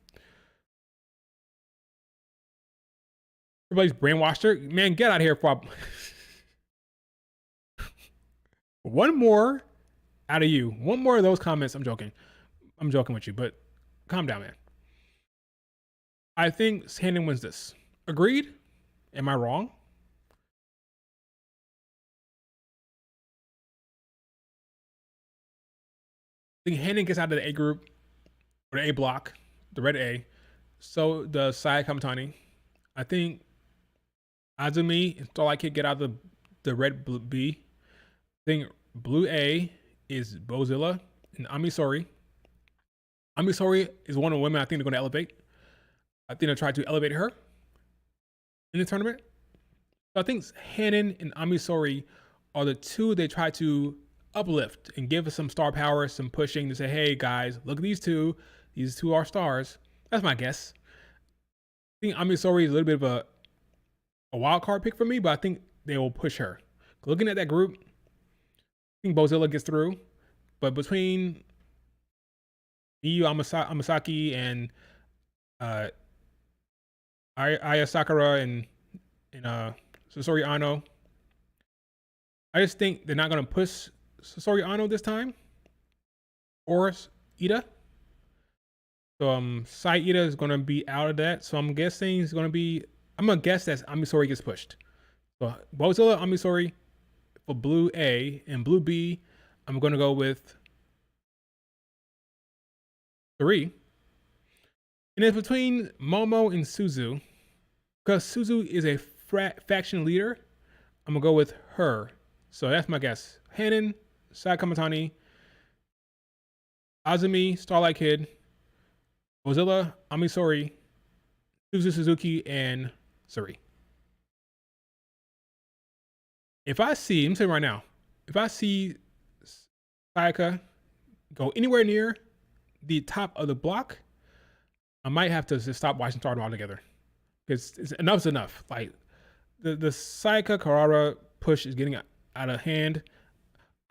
Everybody's brainwashed her. Man, get out of here for one more out of you. One more of those comments. I'm joking. I'm joking with you, but calm down, man. I think Hannon wins this. Agreed? Am I wrong? I think Hannon gets out of the A group or the A block, the red A. So does Sai Kamatani. I think Azumi and Starlight Kid get out of the red B. I think blue A is Bozilla and Amisori. Amisori is one of the women I think they're going to elevate. I think they'll try to elevate her in the tournament. So I think Hannon and Amisori are the two they try to uplift and give us some star power, some pushing to say, hey guys, look at these two. These two are stars. That's my guess. I think Amisori is a little bit of a wild card pick for me, but I think they will push her. Looking at that group, I think Bozilla gets through. But between Miyu Amasaki and Aya Sakura and Sasori Ano, I just think they're not going to push Sasori Ano this time. Or Ida. So Sai Ida is going to be out of that. So I'm guessing it's going to be, I'm going to guess that Amisori gets pushed. So Bozilla, Amisori for blue A, and blue B, I'm going to go with 3. And it's between Momo and Suzu. Because Suzu is a faction leader, I'm going to go with her. So that's my guess. Hannon, Sai Kamatani, Azumi, Starlight Kid, Bozilla, Amisori, Suzu Suzuki, and Suri. If I see, I'm saying right now, if I see Sayaka go anywhere near the top of the block, I might have to just stop watching Stardom altogether. Because enough's enough. Like, the Sayaka Carrara push is getting out of hand.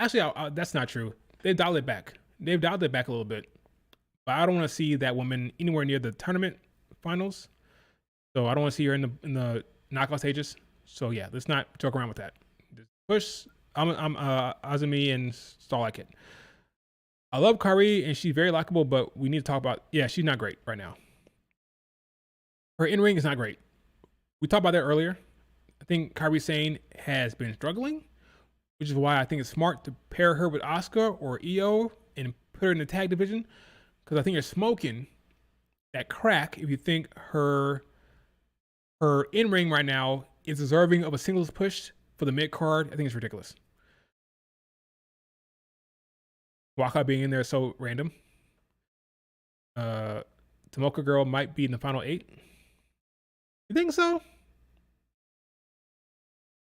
Actually, that's not true. They've dialed it back. They've dialed it back a little bit. But I don't want to see that woman anywhere near the tournament finals. So I don't want to see her in the knockout stages. So yeah, let's not joke around with that. Just push Azumi and Starlight Kid. I love Kari and she's very likable, but we need to talk about, yeah, she's not great right now. Her in-ring is not great. We talked about that earlier. I think Kairi Sane has been struggling, which is why I think it's smart to pair her with Asuka or Io and put her in the tag division. Because I think you're smoking that crack if you think her in-ring right now is deserving of a singles push for the mid-card. I think it's ridiculous. Waka being in there is so random. Tomoka Girl might be in the final 8. You think so? I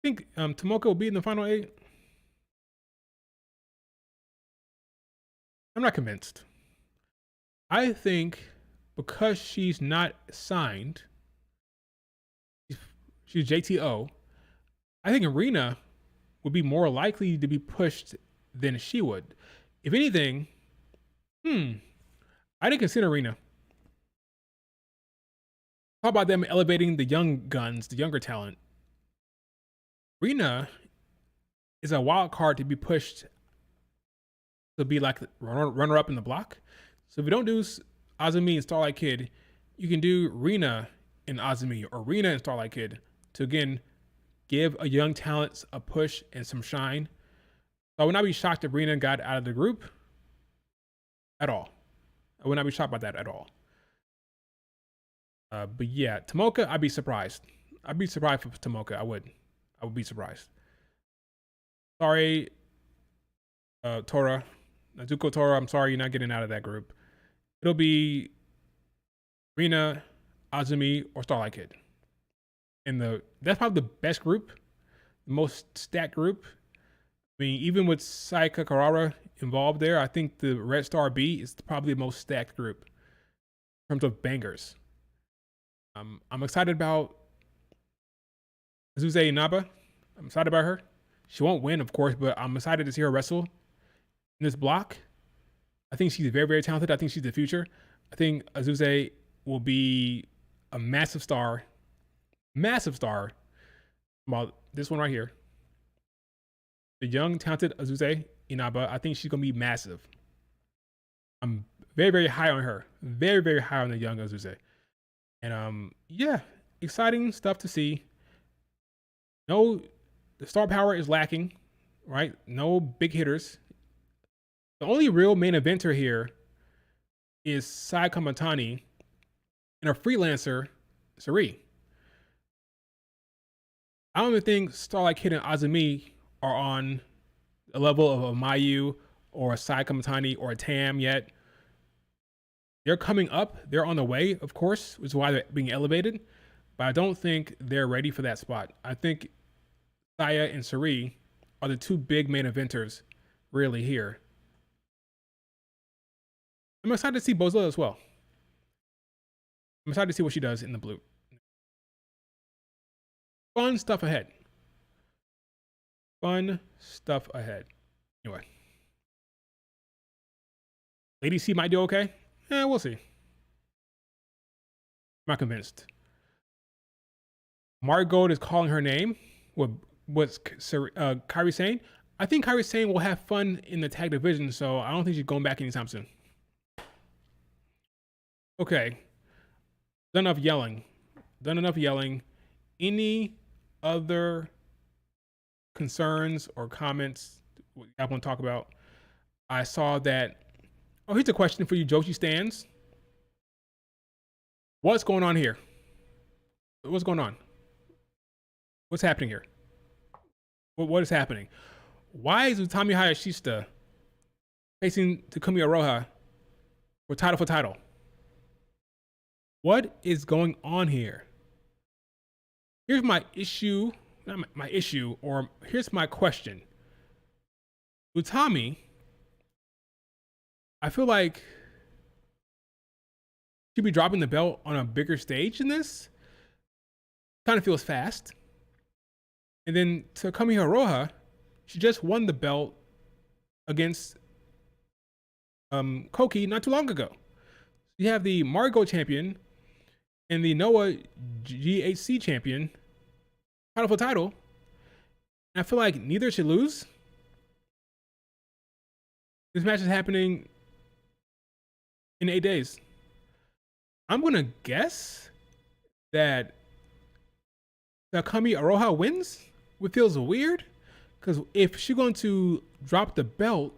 think Tomoka will be in the final 8. I'm not convinced. I think because she's not signed, she's JTO, I think Arena would be more likely to be pushed than she would. If anything, I didn't consider Arena. How about them elevating the young guns, the younger talent? Rina is a wild card to be pushed to be like runner up in the block. So if you don't do Azumi and Starlight Kid, you can do Rina and Azumi or Rina and Starlight Kid to again give a young talent a push and some shine. So I would not be shocked if Rina got out of the group at all. I would not be shocked by that at all. But yeah, Tomoka, I'd be surprised. I'd be surprised for Tomoka. I would be surprised. Sorry, Tora. Nezuko Tora, I'm sorry, you're not getting out of that group. It'll be Rina, Azumi, or Starlight Kid. And that's probably the best group, the most stacked group. I mean, even with Saika Karara involved there, I think the Red Star B is probably the most stacked group in terms of bangers. I'm excited about Azusa Inaba. I'm excited about her. She won't win, of course, but I'm excited to see her wrestle in this block. I think she's very, very talented. I think she's the future. I think Azusa will be a massive star. Massive star. About this one right here. The young, talented Azusa Inaba. I think she's going to be massive. I'm very, very high on her. Very, very high on the young Azusa. And yeah, exciting stuff to see. No, the star power is lacking, right? No big hitters. The only real main eventer here is Sai Kamatani and a freelancer, Sari. I don't even think Starlight Kid and Azumi are on a level of a Mayu or a Sai Kamatani or a Tam yet. They're coming up. They're on the way, of course, which is why they're being elevated. But I don't think they're ready for that spot. I think Saya and Sari are the two big main eventers really here. I'm excited to see Bozo as well. I'm excited to see what she does in the blue. Fun stuff ahead. Fun stuff ahead. Anyway. Lady C might do okay. We'll see. I'm not convinced. Margot is calling her name. What's Kairi Sane? I think Kairi Sane will have fun in the tag division, so I don't think she's going back anytime soon. Okay. Done enough yelling. Done enough yelling. Any other concerns or comments I want to talk about? I saw that. Oh, here's a question for you, Joshi Stans. What's going on here? What's going on? What's happening here? What is happening? Why is Utami Hayashishita facing Takumi Aroha for title? What is going on here? Here's my issue, not my issue, or here's my question. Utami, I feel like she'd be dropping the belt on a bigger stage than this. Kind of feels fast. And then Takumi Aroha, she just won the belt against Koki not too long ago. You have the Margot champion and the Noah GHC champion, title for title. And I feel like neither should lose. This match is happening in 8 days. I'm gonna guess that Takumi Aroha wins, which feels weird, because if she's going to drop the belt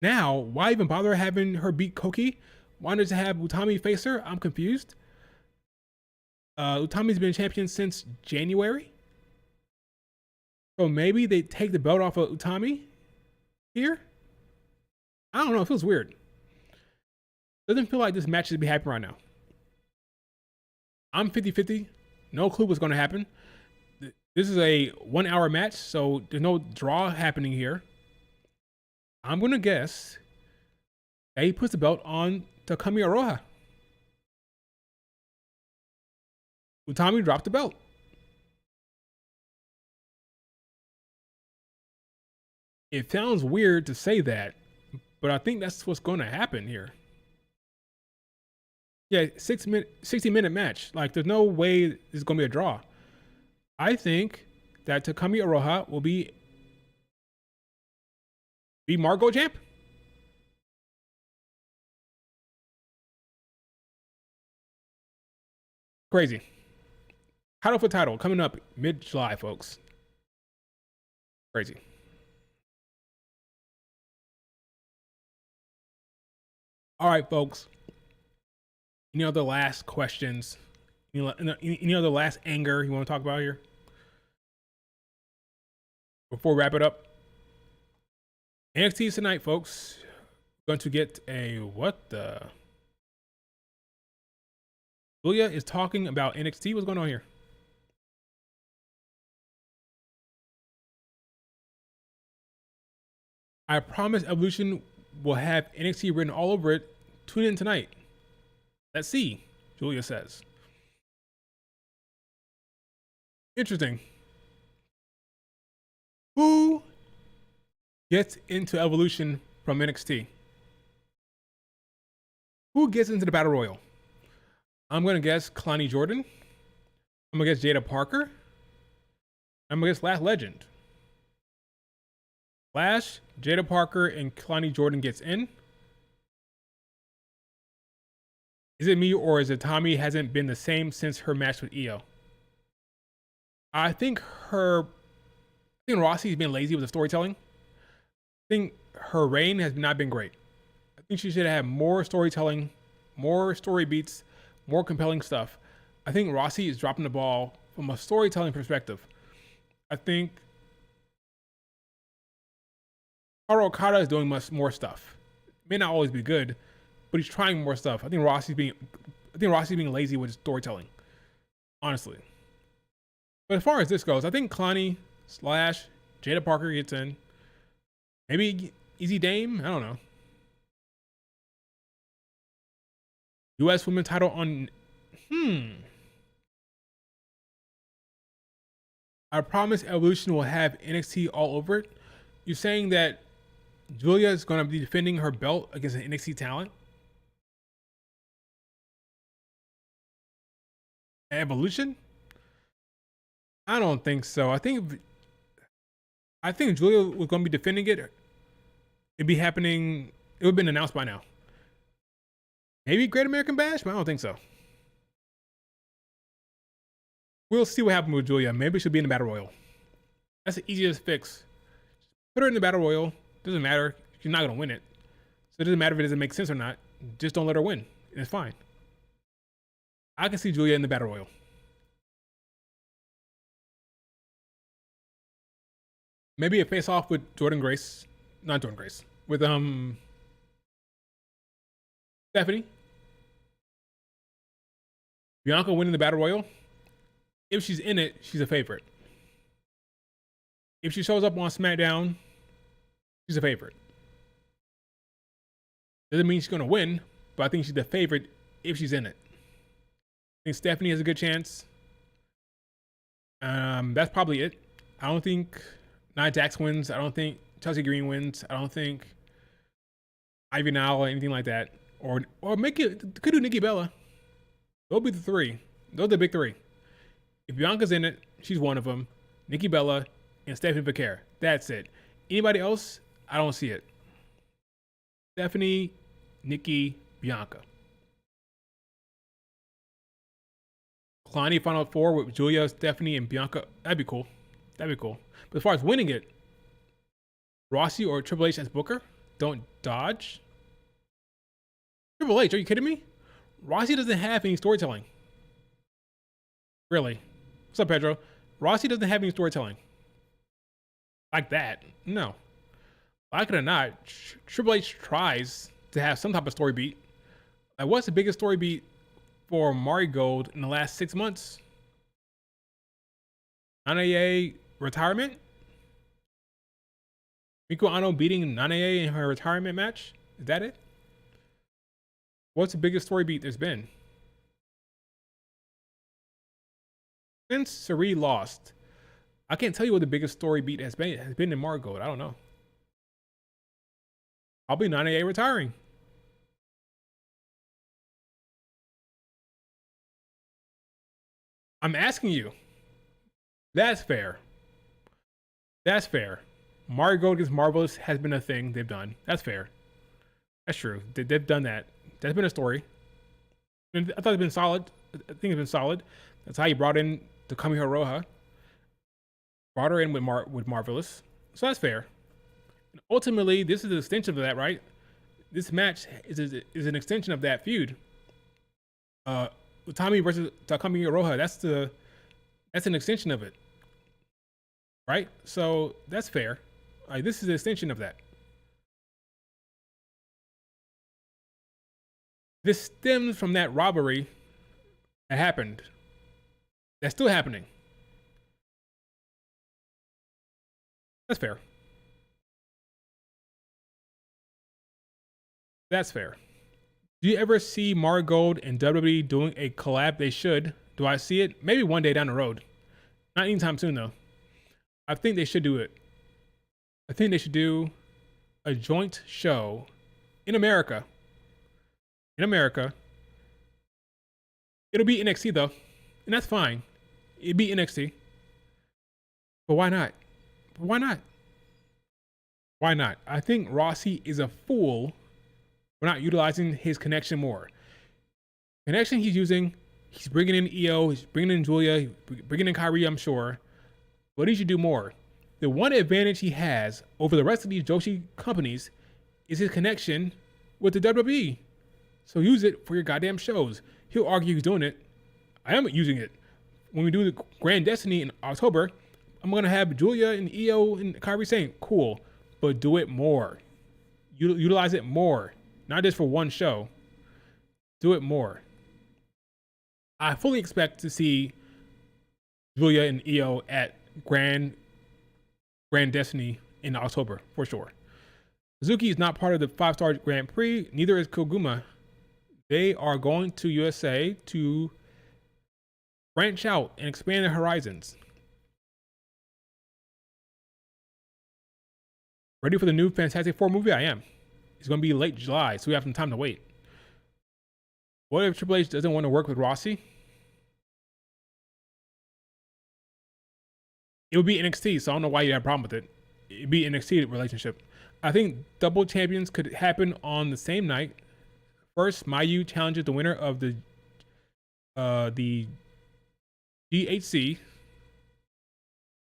now, why even bother having her beat Koki? Why not just have Utami face her? I'm confused. Utami's been champion since January. So maybe they take the belt off of Utami here? I don't know. It feels weird. Doesn't feel like this match should be happening right now. I'm 50-50. No clue what's going to happen. This is a 1 hour match, so there's no draw happening here. I'm going to guess that he puts the belt on Takumi Aroha. Utami dropped the belt. It sounds weird to say that, but I think that's what's going to happen here. Yeah, 60-minute match. Like, there's no way it's going to be a draw. I think that Takumi Aroha will be Margot champ. Crazy. Title for title coming up mid-July, folks. Crazy. All right, folks. Any other last questions? Any other last anger you want to talk about here before we wrap it up? NXT tonight, folks. Going to get a what the? Julia is talking about NXT. What's going on here? I promise Evolution will have NXT written all over it. Tune in tonight. Let's see, Julia says. Interesting. Who gets into Evolution from NXT? Who gets into the Battle Royal? I'm going to guess Kalani Jordan. I'm going to guess Jada Parker. I'm going to guess Last Legend. Flash, Jada Parker, and Kalani Jordan gets in. Is it me or is it Tommy hasn't been the same since her match with Io? I think Rossi's been lazy with the storytelling. I think her reign has not been great. I think she should have more storytelling, more story beats, more compelling stuff. I think Rossi is dropping the ball from a storytelling perspective. I think Haro Okada is doing much more stuff. May not always be good, but he's trying more stuff. I think Rossi's being lazy with his storytelling, honestly. But as far as this goes, I think Kalani / Jada Parker gets in. Maybe Easy Dame. I don't know. U.S. Women's title on. I promise Evolution will have NXT all over it. You're saying that Julia is going to be defending her belt against an NXT talent? Evolution? I don't think so. I think Julia was going to be defending it. It'd be happening. It would have been announced by now. Maybe Great American Bash, but I don't think so. We'll see what happens with Julia. Maybe she'll be in the Battle Royal. That's the easiest fix. Put her in the Battle Royal. Doesn't matter. She's not going to win it. So it doesn't matter if it doesn't make sense or not. Just don't let her win. It's fine. I can see Julia in the Battle Royal. Maybe a face-off with Jordynne Grace. Not Jordynne Grace. With Stephanie. Bianca winning the Battle Royal. If she's in it, she's a favorite. If she shows up on SmackDown, she's a favorite. Doesn't mean she's going to win, but I think she's the favorite if she's in it. I think Stephanie has a good chance. That's probably it. I don't think Nia Jax wins. I don't think Chelsea Green wins. I don't think Ivy Nile or anything like that. Or make it, could do Nikki Bella. They'll be the three. Those are the big three. If Bianca's in it, she's one of them. Nikki Bella and Stephanie Becerra. That's it. Anybody else? I don't see it. Stephanie, Nikki, Bianca. Kalani Final Four with Julia, Stephanie, and Bianca. That'd be cool. That'd be cool. But as far as winning it, Rossi or Triple H as Booker? Don't dodge. Triple H, are you kidding me? Rossi doesn't have any storytelling. Really? What's up, Pedro? Rossi doesn't have any storytelling. Like that. No. Like it or not, Triple H tries to have some type of story beat. Like, what's the biggest story beat for Mari Gold in the last 6 months? Nanae retirement? Miko Ano beating Nanae in her retirement match? Is that it? What's the biggest story beat there's been? Since Sari lost, I can't tell you what the biggest story beat has been in Mari Gold. I don't know. Probably Nanae retiring. I'm asking you. That's fair. That's fair. Mari Gold against Marvelous has been a thing they've done. That's fair. That's true. They've done that. That's been a story. And I thought it's been solid. I think it's been solid. That's how you brought in the Kamiha Roja. Brought her in with Marvelous. So that's fair. And ultimately, this is an extension of that, right? This match is an extension of that feud. Tommy versus Takami Roja. That's an extension of it, right? So that's fair. This is an extension of that. This stems from that robbery that happened. That's still happening. That's fair. That's fair. Do you ever see Marigold and WWE doing a collab? They should. Do I see it? Maybe one day down the road. Not anytime soon, though. I think they should do it. I think they should do a joint show in America. In America. It'll be NXT, though. And that's fine. It'd be NXT. But why not? Why not? Why not? I think Rossi is a fool for not utilizing his connection more. Connection he's using, he's bringing in EO, he's bringing in Julia, he's bringing in Kyrie, I'm sure. But he should do more. The one advantage he has over the rest of these Joshi companies is his connection with the WWE. So use it for your goddamn shows. He'll argue he's doing it. I am using it. When we do the Grand Destiny in October, I'm going to have Julia and EO and Kyrie saying, cool, but do it more. Utilize it more. Not just for one show. Do it more. I fully expect to see Julia and EO at Grand Destiny in October, for sure. Suzuki is not part of the 5-star Grand Prix. Neither is Koguma. They are going to USA to branch out and expand their horizons. Ready for the new Fantastic Four movie? I am. It's going to be late July, so we have some time to wait. What if Triple H doesn't want to work with Rossi? It would be NXT, so I don't know why you have a problem with it. It'd be NXT relationship. I think double champions could happen on the same night. First, Mayu challenges the winner of the GHC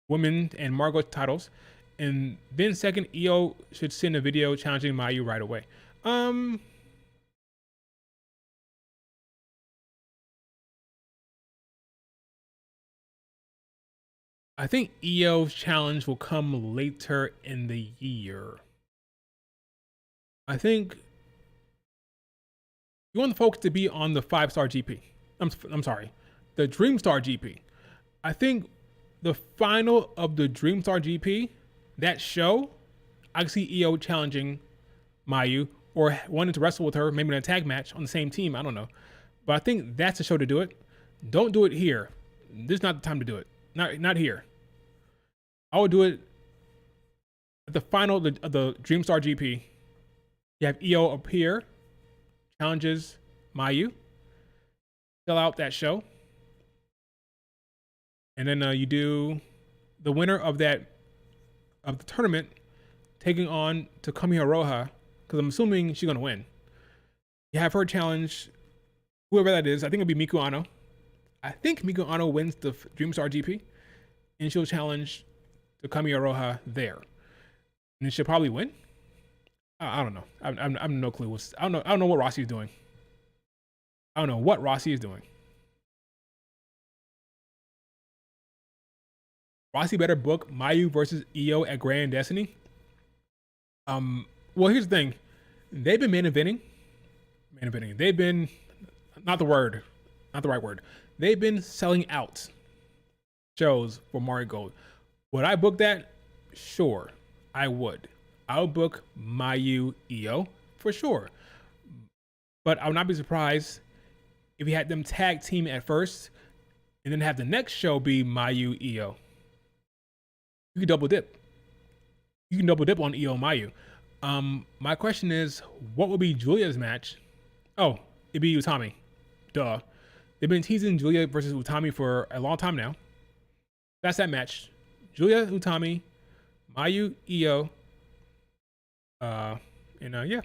women and Margot titles. And then second, EO should send a video challenging Mayu right away. I think EO's challenge will come later in the year. I think you want the folks to be on the 5-star GP. I'm sorry, the Dreamstar GP. I think the final of the Dreamstar GP, that show, I can see EO challenging Mayu or wanting to wrestle with her, maybe in a tag match on the same team. I don't know. But I think that's the show to do it. Don't do it here. This is not the time to do it. Not here. I would do it at the final of the Dreamstar GP. You have EO appear, challenges Mayu, fill out that show, and then you do the winner of the tournament taking on Takumi Iroha, because I'm assuming she's gonna win. You have her challenge whoever that is. I think it'll be Miku Ano. I think Miku Ano wins the Dreamstar GP, and she'll challenge Takumi Iroha there, and then she'll probably win. I don't know. I'm no clue. I don't know what Rossi is doing. I don't know what Rossi is doing. Rossi better book Mayu versus EO at Grand Destiny. Well, here's the thing. They've been main eventing. They've been not the right word. They've been selling out shows for Mario Gold. Would I book that? Sure, I would. I would book Mayu EO for sure. But I would not be surprised if you had them tag team at first and then have the next show be Mayu EO. You can double dip. You can double dip on EO Mayu. My question is, what would be Julia's match? Oh, it'd be Utami. Duh. They've been teasing Julia versus Utami for a long time now. That's that match. Julia, Utami, Mayu, EO. Yeah.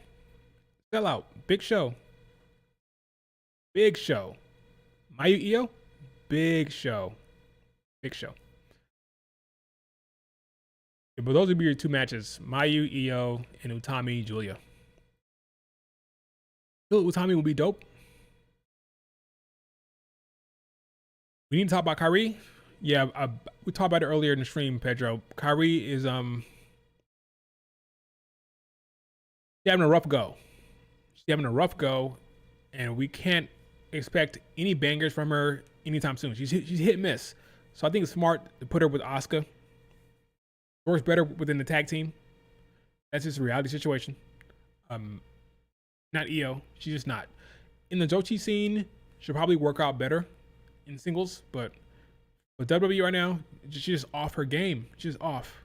Sell out. Big show. Mayu, EO. Big show. Yeah, but those would be your two matches. Mayu, EO, and Utami, Julia. Utami will be dope. We need to talk about Kyrie. Yeah, we talked about it earlier in the stream, Pedro. Kyrie is having a rough go. She's having a rough go, and we can't expect any bangers from her anytime soon. She's hit and miss. So I think it's smart to put her with Asuka. Works better within the tag team. That's just a reality situation. Not Io. She's just not. In the Jochi scene, she'll probably work out better in singles, but with WWE right now, she's just off her game. She's just off.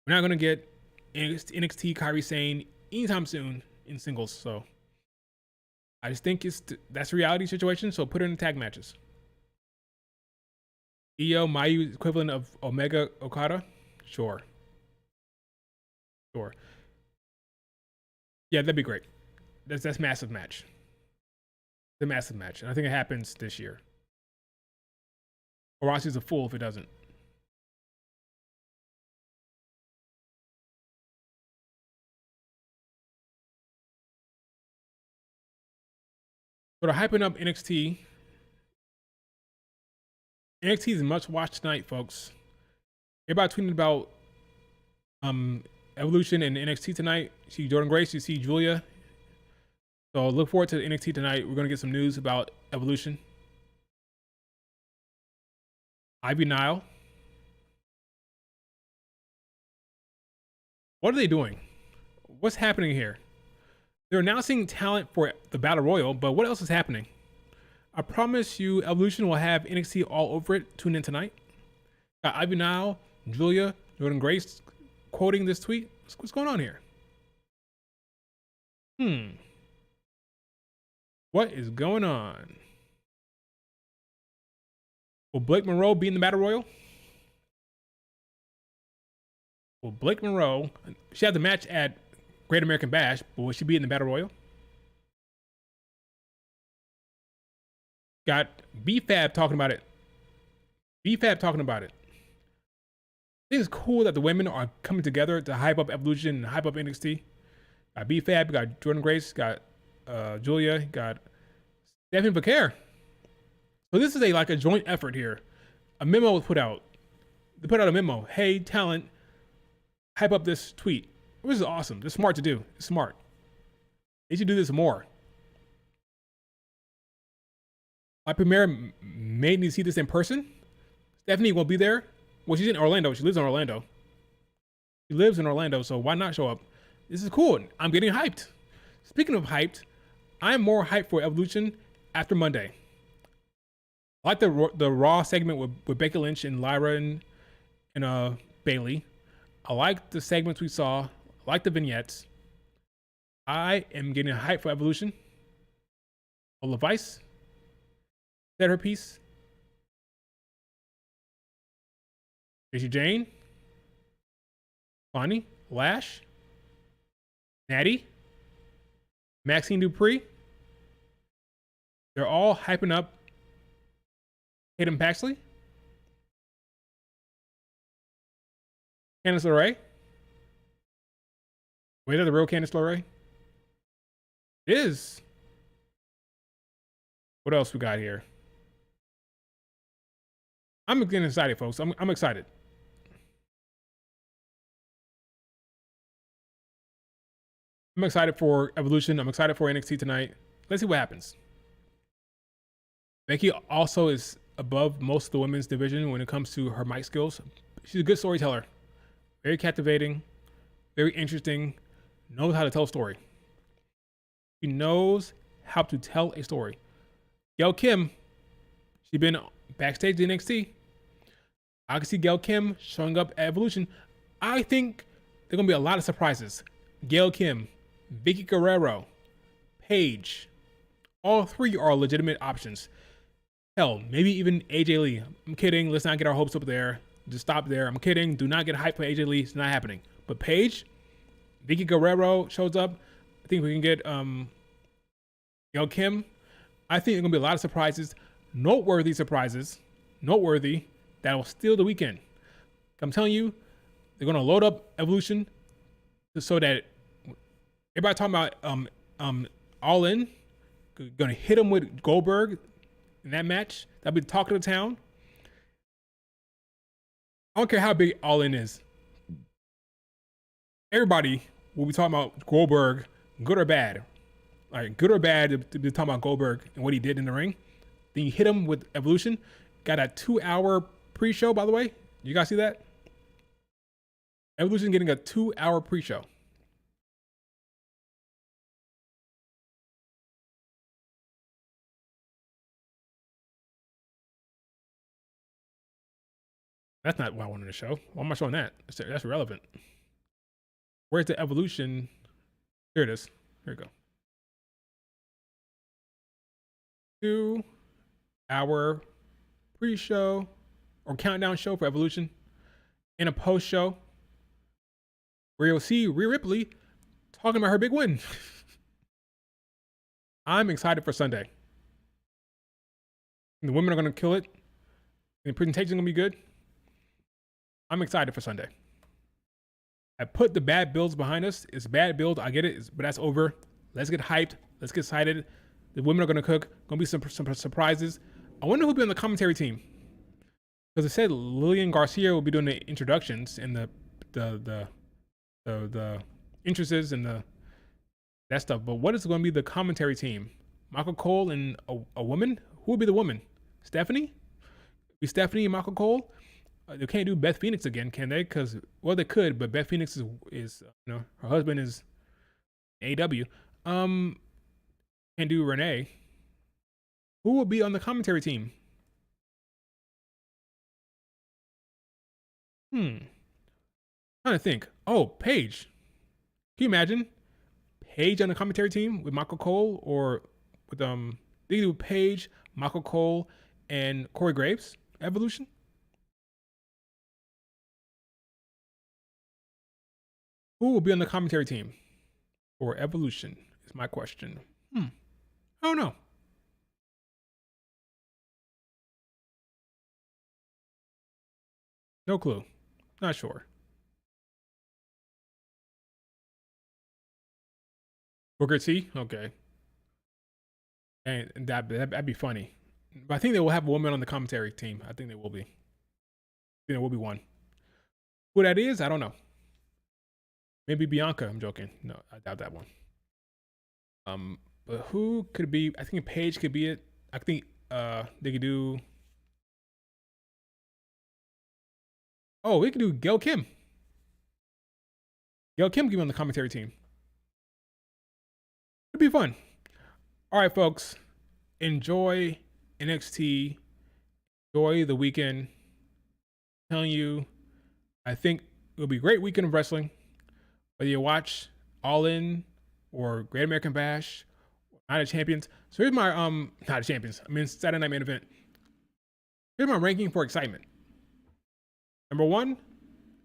We're not gonna get NXT Kairi Sane anytime soon in singles, so I just think that's a reality situation. So put her in the tag matches. Io Mayu equivalent of Omega Okada, sure. Yeah, that'd be great. That's massive match. It's a massive match, and I think it happens this year. Rossi's a fool if it doesn't. So they're hyping up NXT. NXT is much watched tonight, folks. Everybody tweeting about Evolution and NXT tonight. You see Jordan Grace, you see Julia. So look forward to NXT tonight. We're gonna get some news about Evolution. Ivy Nile. What are they doing? What's happening here? They're announcing talent for the Battle Royal, but what else is happening? I promise you, Evolution will have NXT all over it. Tune in tonight. Got Ivy Nile, Julia, Jordan Grace quoting this tweet. What's going on here? What is going on? Will Blake Monroe be in the Battle Royal? Will Blake Monroe, she had the match at Great American Bash, but will she be in the Battle Royal? Got BFAB talking about it. I think it's cool that the women are coming together to hype up Evolution and hype up NXT. Got BFAB, got Jordan Grace, got Julia, got Stephanie Vaquer. So this is like a joint effort here. A memo was put out. They put out a memo. Hey, talent, hype up this tweet. This is awesome. It's smart to do. It's smart. They should do this more. My premiere made me see this in person. Stephanie won't be there. Well, she's in Orlando. She lives in Orlando. So why not show up? This is cool. I'm getting hyped. Speaking of hyped, I'm more hyped for Evolution after Monday. I like the Raw segment with Becky Lynch and Lyra and Bailey. I like the segments we saw. I like the vignettes. I am getting hyped for Evolution. Ola Vice said her piece. Jacy Jane, Bonnie, Lash, Natty, Maxine Dupree. They're all hyping up Tatum Paxley, Candice LeRae. Wait, are the real Candice LeRae? It is. What else we got here? I'm getting excited, folks. I'm excited. I'm excited for Evolution. I'm excited for NXT tonight. Let's see what happens. Becky also is above most of the women's division when it comes to her mic skills. She's a good storyteller. Very captivating. Very interesting. Knows how to tell a story. She knows how to tell a story. Gail Kim, she's been backstage in NXT. I can see Gail Kim showing up at Evolution. I think there are going to be a lot of surprises. Gail Kim, Vicky Guerrero, Paige. All three are legitimate options. Hell, maybe even AJ Lee. I'm kidding. Let's not get our hopes up there. Just stop there. I'm kidding. Do not get hyped for AJ Lee. It's not happening. But Paige, Vicky Guerrero shows up. I think we can get Gail Kim. I think there's going to be a lot of surprises. Noteworthy surprises. Noteworthy. That will steal the weekend. I'm telling you, they're going to load up Evolution so that everybody talking about All In, going to hit them with Goldberg in that match. That'll be the talk of the town. I don't care how big All In is. Everybody will be talking about Goldberg, good or bad. like good or bad, to be talking about Goldberg and what he did in the ring. Then you hit him with Evolution. Got a 2-hour pre-show, by the way. You guys see that? Evolution getting a 2-hour pre-show. That's not what I wanted to show. Why am I showing that? That's irrelevant. Where's the Evolution? Here it is. Here we go. 2-hour pre-show or countdown show for Evolution, in a post-show where you'll see Rhea Ripley talking about her big win. I'm excited for Sunday. And the women are going to kill it. And the presentation's going to be good. I'm excited for Sunday. I put the bad builds behind us. It's bad build. I get it, but that's over. Let's get hyped. Let's get excited. The women are going to cook. Going to be some surprises. I wonder who'll be on the commentary team. Because it said Lillian Garcia will be doing the introductions and the entrances and that stuff. But what is going to be the commentary team? Michael Cole and a woman? Who will be the woman? Stephanie? Be Stephanie and Michael Cole? They can't do Beth Phoenix again, can they? Because, well, they could, but Beth Phoenix is her husband is AEW. Can't do Renee. Who will be on the commentary team? Trying to think. Oh, Paige. Can you imagine Paige on the commentary team with Michael Cole, or with they do Paige, Michael Cole, and Corey Graves? Evolution. Who will be on the commentary team for Evolution is my question. I don't know. No clue. Not sure. Booker T? Okay. And that'd be funny. But I think they will have a woman on the commentary team. I think they will be. I think there will be one. Who that is, I don't know. Maybe Bianca. I'm joking. No, I doubt that one. But who could be? I think Paige could be it. I think they could do. Oh, we could do Gail Kim. Gail Kim could be on the commentary team. It'd be fun. All right, folks. Enjoy NXT. Enjoy the weekend. I'm telling you, I think it'll be a great weekend of wrestling. Whether you watch All In or Great American Bash, or Night of Champions. So here's my Night of Champions. I mean Saturday Night Main Event. Here's my ranking for excitement. Number 1,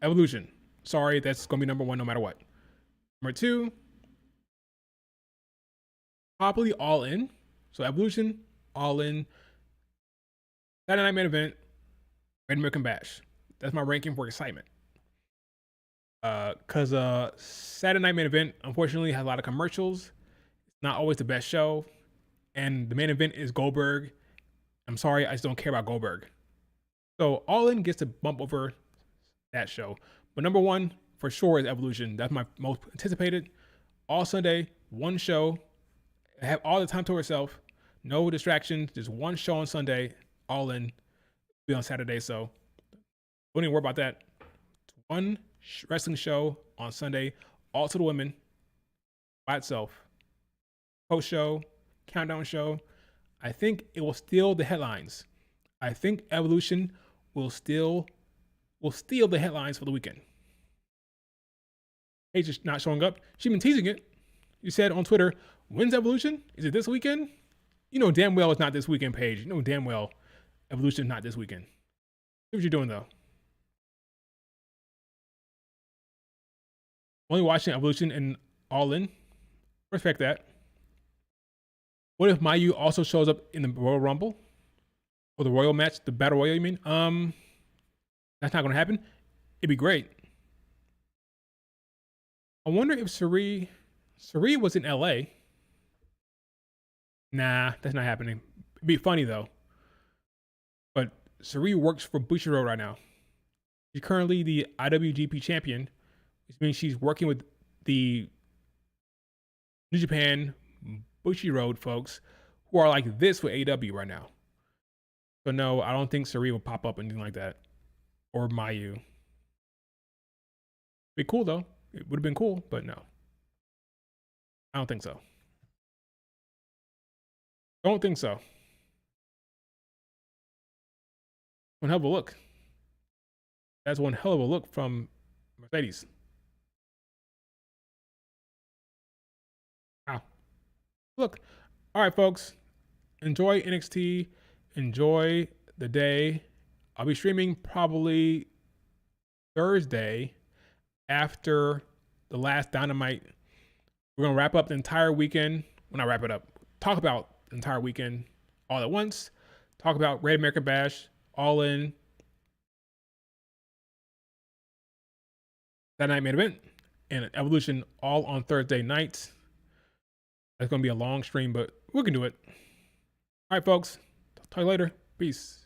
Evolution. Sorry, that's gonna be number 1 no matter what. Number 2, probably All In. So Evolution, All In, Saturday Night Main Event, Great American Bash. That's my ranking for excitement. Because Saturday Night Main Event, unfortunately, has a lot of commercials. It's not always the best show. And the main event is Goldberg. I'm sorry, I just don't care about Goldberg. So All In gets to bump over that show. But number 1, for sure, is Evolution. That's my most anticipated. All Sunday, one show. Have all the time to herself. No distractions. Just one show on Sunday. All In. Be on Saturday, so don't even worry about that. It's one wrestling show on Sunday, all to the women, by itself. Post show, countdown show. I think it will steal the headlines. I think Evolution will steal the headlines for the weekend. Paige is not showing up. She's been teasing it. You said on Twitter, when's Evolution? Is it this weekend? You know damn well it's not this weekend, Paige. You know damn well Evolution's not this weekend. See what you're doing though. Only watching Evolution and All In. Respect that. What if Mayu also shows up in the Royal Rumble? Or the Royal match? The Battle Royal, you mean? That's not going to happen. It'd be great. I wonder if Sari was in LA. Nah, that's not happening. It'd be funny though. But Sari works for Bushiroad right now. She's currently the IWGP champion, which means she's working with the New Japan Bushiroad folks who are like this with AEW right now. So no, I don't think Sari will pop up anything like that, or Mayu. Be cool though. It would have been cool, but no, I don't think so. Don't think so. One hell of a look. That's one hell of a look from Mercedes. Wow. Look. All right, folks. Enjoy NXT. Enjoy the day. I'll be streaming probably Thursday after the last Dynamite. We're going to wrap up the entire weekend. When I wrap it up, talk about the entire weekend all at once. Talk about Great American Bash, All In, that night main event, and Evolution all on Thursday nights. That's going to be a long stream, but we can do it. All right, folks. Talk to you later. Peace.